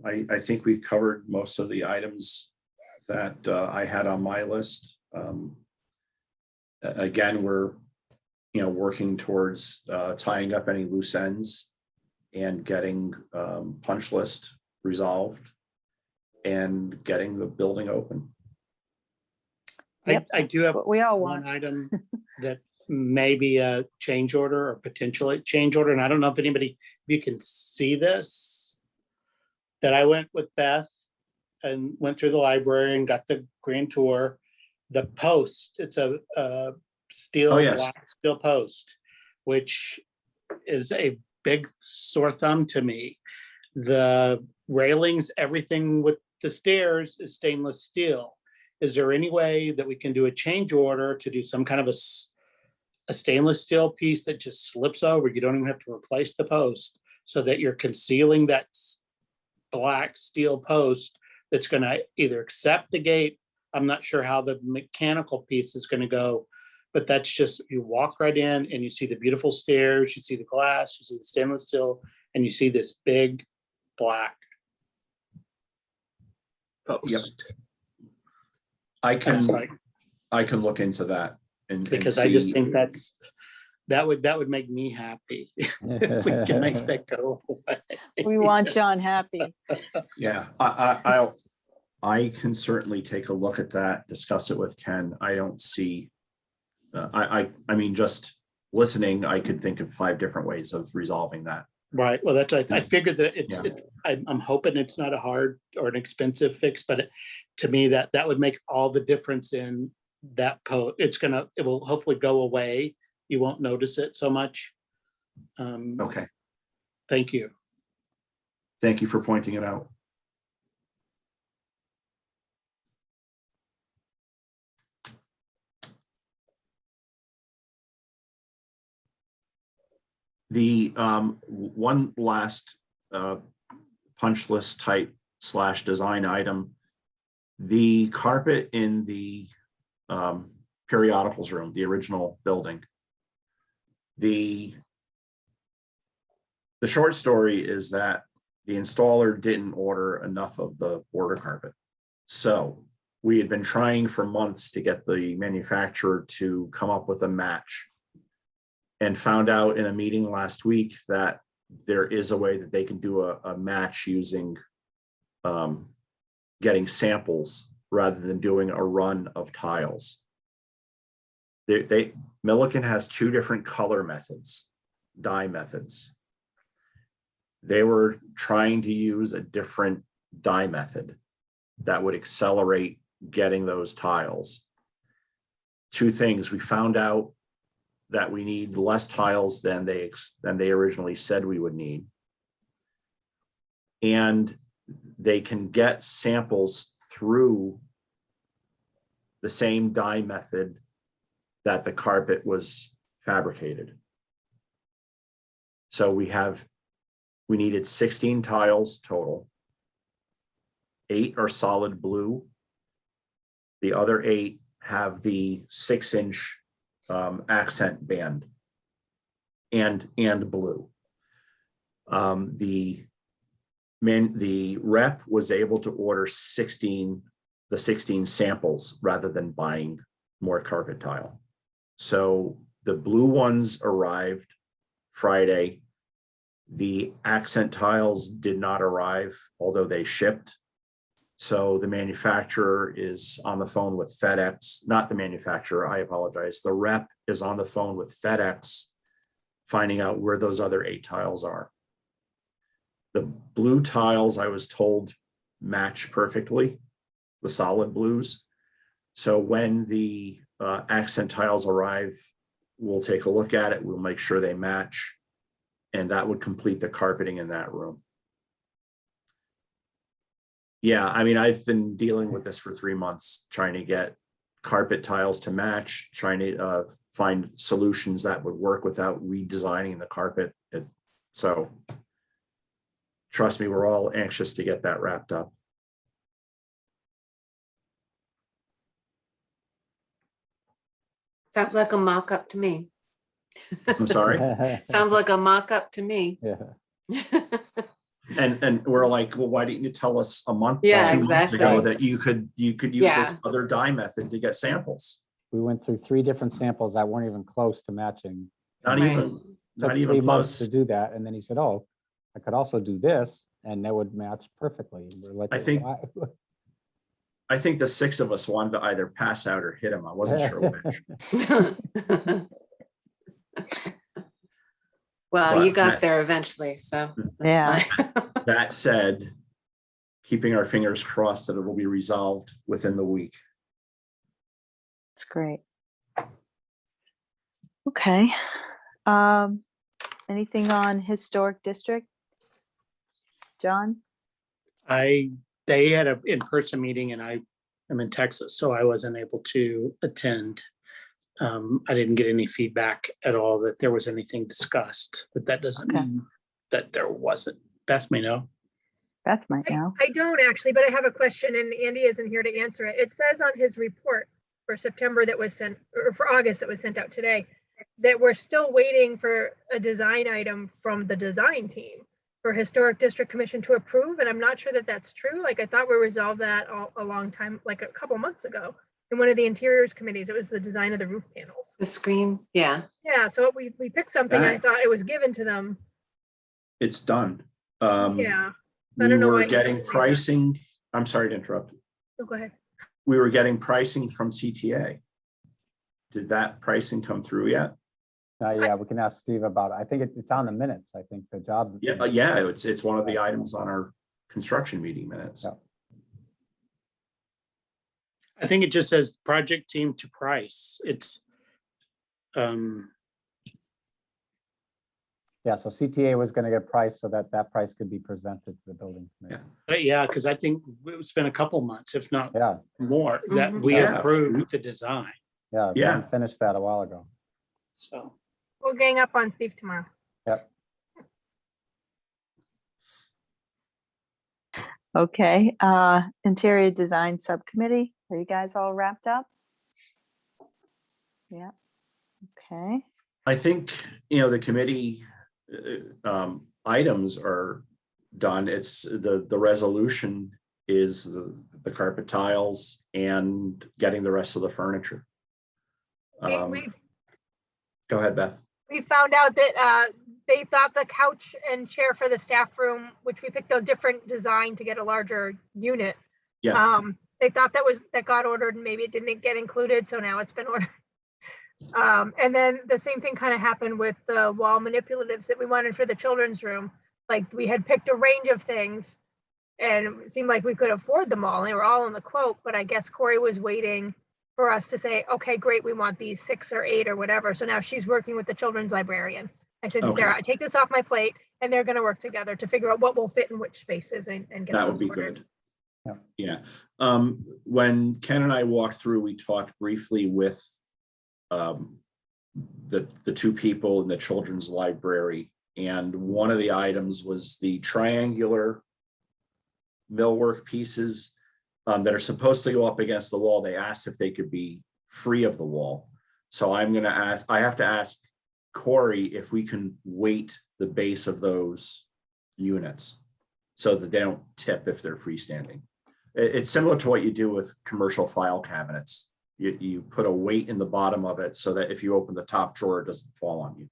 I think we've covered most of the items that I had on my list. Again, we're, working towards tying up any loose ends and getting punch list resolved and getting the building open. Yep, I do that's have what we all one want. item that may be a change order or potentially change order, and I don't know if you can see this. That I went with Beth and went through the library and got the grand tour. The post, it's a steel, Oh, yes. black steel post, which is a big sore thumb to me. The railings, everything with the stairs is stainless steel. Is there any way that we can do a change order to do some kind of a stainless steel piece that just slips over? You don't even have to replace the post, so that you're concealing that black steel post that's going to either accept the gate. I'm not sure how the mechanical piece is going to go, but that's just, you walk right in and you see the beautiful stairs, you see the glass, you see the stainless steel, and you see this big black post. Yep. I was like- can look into that and Because see. I just think that would make me happy if we can make that go away. We want John happy. Yeah, I can certainly take a look at that, discuss it with Ken. I don't see, I mean, just listening, I could think of 5 different ways of resolving that. Right, well, I figured that Yeah. I'm hoping it's not a hard or an expensive fix, but to me, that would make all the difference in that it will hopefully go away. You won't notice it so much. Okay, Thank you. thank you for pointing it out. The one last punch list type / design item, the carpet in the periodicals room, the original building. The short story is that the installer didn't order enough of the border carpet. So we had been trying for months to get the manufacturer to come up with a match, and found out in a meeting last week that there is a way that they can do a match using getting samples rather than doing a run of tiles. Milliken has 2 different color methods, dye methods. They were trying to use a different dye method that would accelerate getting those tiles. 2 things: we found out that we need less tiles than they originally said we would need. And they can get samples through the same dye method that the carpet was fabricated. So we needed 16 tiles total. 8 are solid blue. The other 8 have the 6-inch accent band and blue. The rep was able to order 16 samples rather than buying more carpet tile. So the blue ones arrived Friday. The accent tiles did not arrive, although they shipped. So the manufacturer is on the phone with FedEx, not the manufacturer, I apologize. The rep is on the phone with FedEx, finding out where those other 8 tiles are. The blue tiles, I was told, match perfectly, the solid blues. So when the accent tiles arrive, we'll take a look at it. We'll make sure they match, and that would complete the carpeting in that room. Yeah, I mean, I've been dealing with this for 3 months, trying to get carpet tiles to match, trying to find solutions that would work without redesigning the carpet. So trust me, we're all anxious to get that wrapped up. Sounds like a mock-up to me. I'm sorry. Sounds like a mock-up to me. Yeah. And we're like, well, why didn't you tell us a month, Yeah, 2 months exactly. ago that you could use Yeah. this other dye method to get samples? We went through 3 different samples that weren't even close to matching. Not Right. even, Took not 3 even months close. to do that. And then he said, oh, I could also do this and that would match perfectly. We're like, I think- "Why?" I think the 6 of us wanted to either pass out or hit him. I wasn't sure which. Well, you But got that- there eventually, so. that's Yeah. fine. That said, keeping our fingers crossed that it will be resolved within the week. That's great. Okay. Anything on historic district? John? They had an in-person meeting and I am in Texas, so I wasn't able to attend. I didn't get any feedback at all that there was anything discussed, but that doesn't Okay. mean that there wasn't. Beth may know. Beth might know. I don't actually, but I have a question and Andy isn't here to answer it. It says on his report for September that was sent, or for August that was sent out today, that we're still waiting for a design item from the design team for Historic District Commission to approve. And I'm not sure that that's true. Like I thought we resolved that a long time, like a couple months ago in one of the interiors committees. It was the design of the roof panels. The screen, yeah. Yeah, so we picked something and I thought it was given to them. It's done. Yeah. I We don't know were why he getting didn't say that. pricing. I'm sorry to interrupt. Oh, go ahead. We were getting pricing from CTA. Did that pricing come through yet? Yeah, we can ask Steve about it. I think it's on the minutes. I think the job. Yeah, yeah, it's one of the items on our construction meeting minutes. Yeah. I think it just says project team to price. It's, Yeah, so CTA was going to get price so that price could be presented to the building committee. but yeah, because I think it's been a couple months, if not Yeah, more, that Mhm. we Yeah. approved the design. yeah. Yeah. John finished that a while ago. So, We'll gang up on Steve tomorrow. Okay, interior design subcommittee, are you guys all wrapped up? Yeah, okay, I think, the committee items are done. It's the resolution is the carpet tiles and getting the rest of the furniture. We Go ahead, Beth. found out that they thought the couch and chair for the staff room, which we picked a different design to get a larger unit. Yeah, They thought that got ordered and maybe it didn't get included, so now it's been ordered. And then the same thing kind of happened with the wall manipulatives that we wanted for the children's room. Like we had picked a range of things and it seemed like we could afford them all. And they were all in the quote, but I guess Corey was waiting for us to say, okay, great, we want these 6 or 8 or whatever. So now she's working with the children's librarian. I said, Okay. Sarah, I take this off my plate, and they're gonna work together to figure out what will fit in which spaces and get That those would be ordered. good. Yeah. Yeah. When Ken and I walked through, we talked briefly with the two people in the children's library. And one of the items was the triangular millwork pieces that are supposed to go up against the wall. They asked if they could be free of the wall. So I have to ask Corey if we can weight the base of those units so that they don't tip if they're freestanding. It's similar to what you do with commercial file cabinets. You put a weight in the bottom of it so that if you open the top drawer, it doesn't fall on you.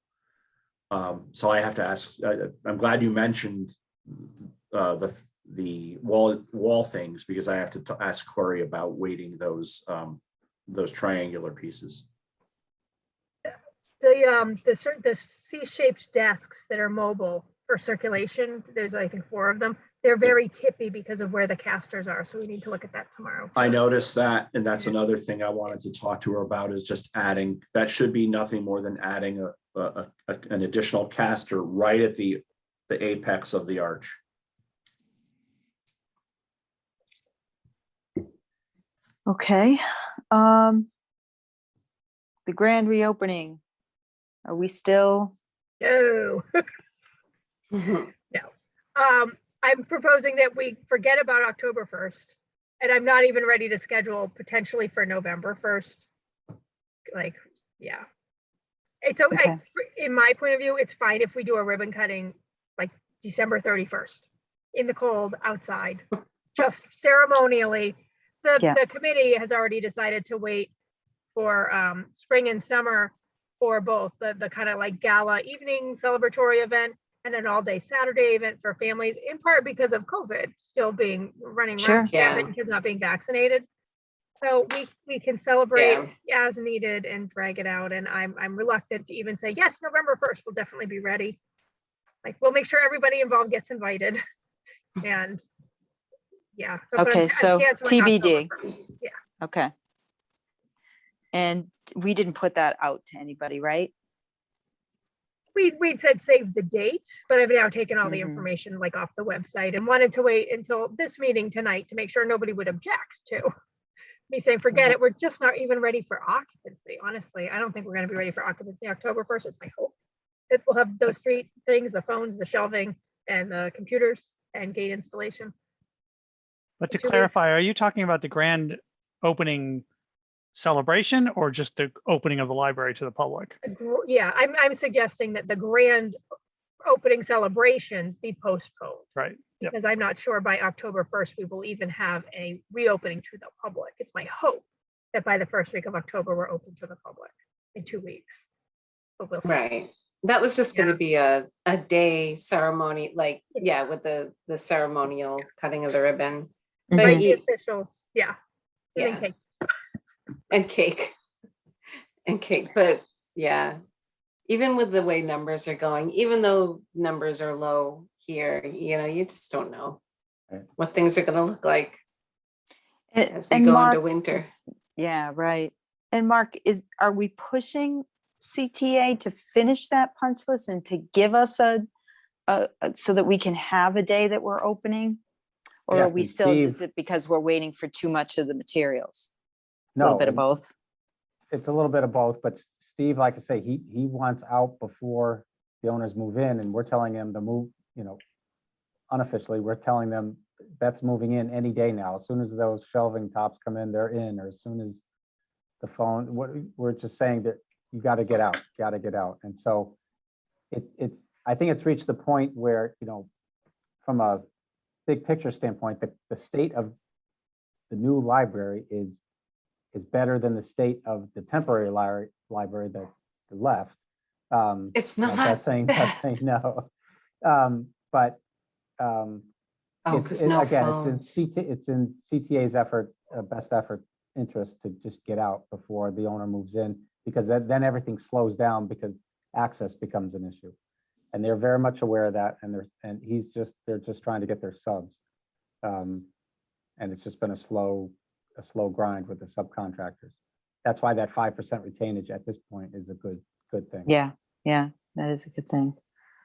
So I have to ask, I'm glad you mentioned the wall things, because I have to ask Corey about weighting those triangular pieces. The C-shaped desks that are mobile for circulation, there's I think 4 of them. They're very tippy because of where the casters are. So we need to look at that tomorrow. I noticed that, and that's another thing I wanted to talk to her about, is just adding, that should be nothing more than adding an additional caster right at the apex of the arch. Okay. The grand reopening. Are we still? No. No. I'm proposing that we forget about October 1st, and I'm not even ready to schedule potentially for November 1st. Like, yeah. It's okay. Okay. In my point of view, it's fine if we do a ribbon cutting like December 31st in the cold outside, just ceremonially. The committee has already decided to wait for spring and summer for both the kind of like gala evening celebratory event and an all-day Saturday event for families, in part because of COVID still being running Sure. around and kids not being vaccinated. So we can celebrate as needed and drag it out. And I'm reluctant to even say, yes, November 1st, we'll definitely be ready. Like, we'll make sure everybody involved gets invited. And yeah. So, Okay, so canceling TBD. October 1st. Yeah. Okay. And we didn't put that out to anybody, right? We'd said save the date, but I've now taken all the Mhm. information like off the website and wanted to wait until this meeting tonight to make sure nobody would object to me saying, forget it. We're just not even ready for occupancy. Honestly, I don't think we're going to be ready for occupancy October 1st. It's my hope that we'll have those 3 things: the phones, the shelving, and the computers and gate installation. But to 2 clarify, weeks. are you talking about the grand opening celebration or just the opening of the library to the public? Yeah, I'm suggesting that the grand opening celebrations be postponed, Right. Yep. because I'm not sure by October 1st we will even have a reopening to the public. It's my hope that by the first week of October we're open to the public in 2 weeks. But we'll see. Right. That was just gonna Yeah. be a day ceremony, like, yeah, with the ceremonial cutting of the ribbon. But Right, the you- officials, yeah. Eating Yeah. cake. and cake, but yeah, even with the way numbers are going, even though numbers are low here, you just don't know Right. what things are gonna look like as we And go Mark, into winter. yeah, right. And Mark, are we pushing CTA to finish that punch list and to give us so that we can have a day that we're opening? Or are Yes, we and still, Steve- is it because we're waiting for too much of the materials? A No, little bit of and both. it's a little bit of both, but Steve, like I say, he wants out before the owners move in, and we're telling him to move, unofficially, we're telling them Beth's moving in any day now. As soon as those shelving tops come in, they're in, or as soon as the phone, we're just saying that you got to get out, And so I think it's reached the point where, from a big picture standpoint, the state of the new library is better than the state of the temporary library that left. It's Not not. saying no. But Because no again, phones. it's in CTA's best effort interest to just get out before the owner moves in, because then everything slows down because access becomes an issue. And they're very much aware of that, and they're just trying to get their subs. And it's just been a slow grind with the subcontractors. that's why that 5% retainage at this point is a good thing. Yeah, that is a good thing.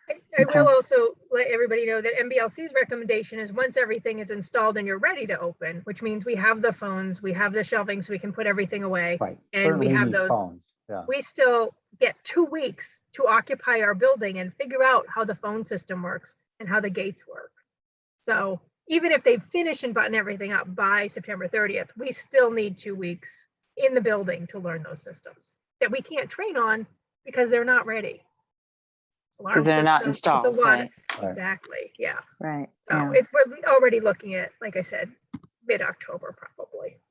I Okay. will also let everybody know that MBLC's recommendation is once everything is installed and you're ready to open, which means we have the phones, we have the shelving so we can put everything away. Right. And Certainly we have need those. phones. Yeah. We still get 2 weeks to occupy our building and figure out how the phone system works and how the gates work. So even if they finish and button everything up by September 30th, we still need 2 weeks in the building to learn those systems that we can't train on because they're not ready. Alarm Because they're not systems, it's a installed, lot- right? Right. Exactly, yeah. Right. So Yeah. we're already looking at, like I said, mid-October probably.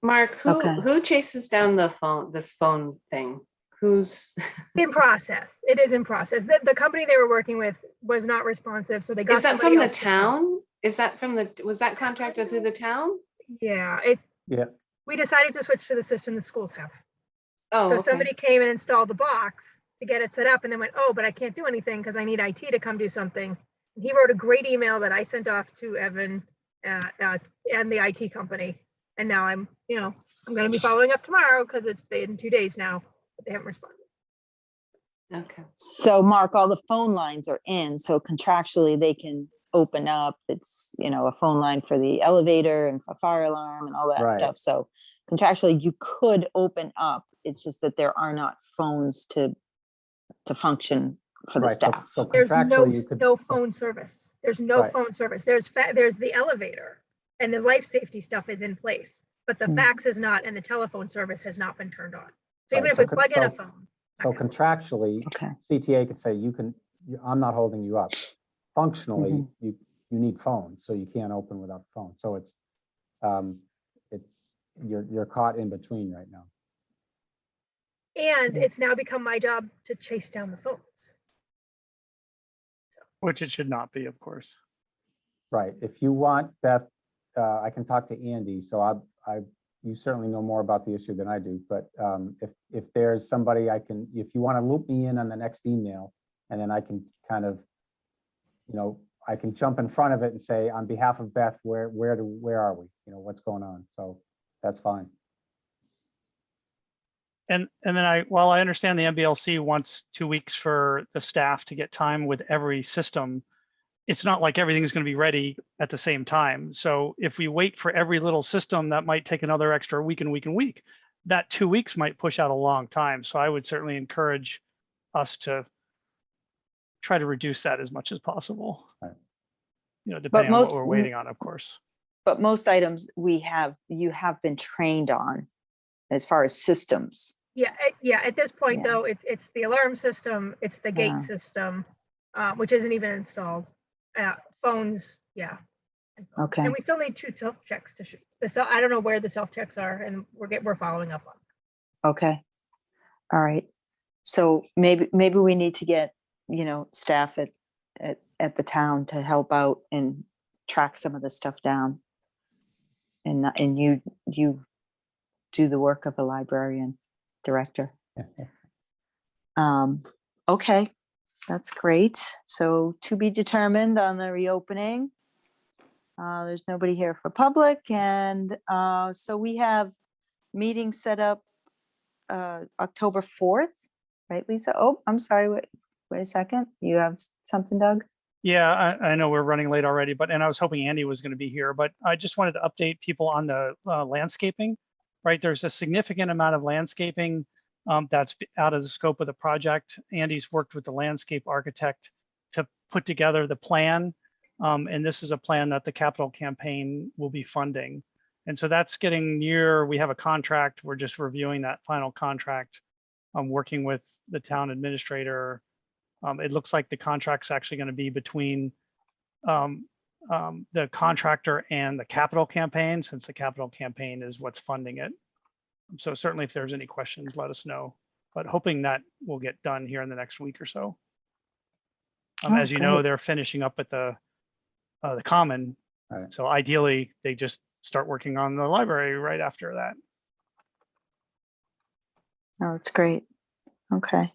Mark, Okay. who chases down this phone thing? Who's, In process, it is in process. The company they were working with was not responsive, so they got is that somebody from the else to come. town? Is that was that contracted through the town? Yeah, Yeah. we decided to switch to the system the schools have. Oh, So okay. somebody came and installed the box to get it set up and then went, oh, but I can't do anything because I need IT to come do something. And he wrote a great email that I sent off to Evan and the IT company. And now I'm going to be following up tomorrow because it's been 2 days now, but they haven't responded. Okay. So Mark, all the phone lines are in, so contractually they can open up. It's, a phone line for the elevator and a fire alarm and all that Right. stuff. So contractually you could open up. It's just that there are not phones to function for the Right. So- staff. So There's contractually, you could. no phone service. There's no Right. phone service. There's the elevator and the life safety stuff is in place, but the Hmm. fax is not, and the telephone service has not been turned on. So even Right, if so we plug in a so- phone. So contractually, Okay. CTA could say, I'm not holding you up. Functionally, Mhm. you need phones, so you can't open without the phone. So you're caught in between right now. And Yeah. it's now become my job to chase down the phones. Which it should not be, of course. Right. If you want, Beth, I can talk to Andy. So you certainly know more about the issue than I do, but if there's somebody if you want to loop me in on the next email, and then I can kind of, I can jump in front of it and say, on behalf of Beth, where are we? What's going on? So that's fine. And then while I understand the MBLC wants 2 weeks for the staff to get time with every system, it's not like everything's going to be ready at the same time. So if we wait for every little system, that might take another extra week and week and week. That 2 weeks might push out a long time. So I would certainly encourage us to try to reduce that as much as possible. Right. Depending on what most- we're waiting on, of course. But most items you have been trained on as far as systems. Yeah. At this point, Yeah. though, it's the alarm system, it's the gate Yeah. system, which isn't even installed. Phones, yeah. Okay. And we still need 2 self checks to shoot. I don't know where the self checks are, and we're following up on. Okay. All right. So maybe we need to get, staff at the town to help out and track some of this stuff down. And you do the work of a librarian director. Okay, that's great. So to be determined on the reopening. There's nobody here for public, and so we have meetings set up October 4th, right, Lisa? Oh, I'm sorry, wait a second. You have something, Doug? Yeah, I know we're running late already, and I was hoping Andy was going to be here, but I just wanted to update people on the landscaping, right? There's a significant amount of landscaping that's out of the scope of the project. Andy's worked with the landscape architect to put together the plan. And this is a plan that the capital campaign will be funding. And so that's getting near, we have a contract. We're just reviewing that final contract. I'm working with the town administrator. It looks like the contract's actually going to be between the contractor and the capital campaign, since the capital campaign is what's funding it. So certainly if there's any questions, let us know, but hoping that will get done here in the next week or so. As you know, great. they're finishing up at the common. Right. So ideally they just start working on the library right after that. Oh, that's great. Okay.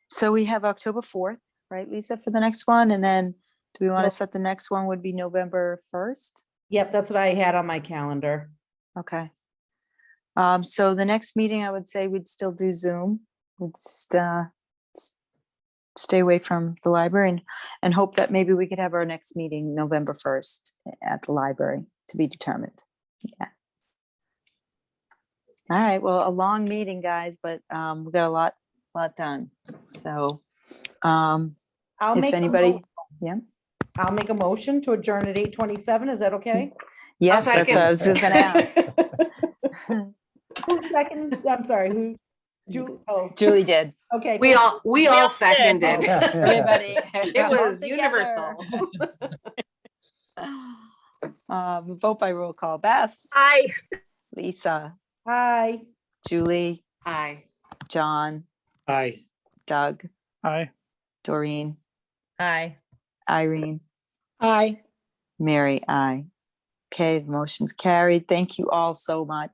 So we have October 4th, right, Lisa, for the next one? And then do we want to Nope. set the next one would be November 1st? Yep, that's what I had on my calendar. Okay. So the next meeting, I would say we'd still do Zoom. We'd stay away from the library and hope that maybe we could have our next meeting November 1st at the library, to be determined. Yeah. All right, well, a long meeting, guys, but we got a lot done. So I'll if make, anybody, yeah. I'll make a motion to adjourn at 8:27. Is that okay? Yes, that's what I was just gonna ask. Who second? I'm sorry, who? Julie did. Okay. We all all did. seconded. Everybody. It was universal. Vote by roll call. Beth, Aye. Lisa, Hi. Julie, Aye. John, Aye. Doug, Aye. Doreen, Aye. Irene, Hi. Mary, I. Okay, the motion's carried. Thank you all so much.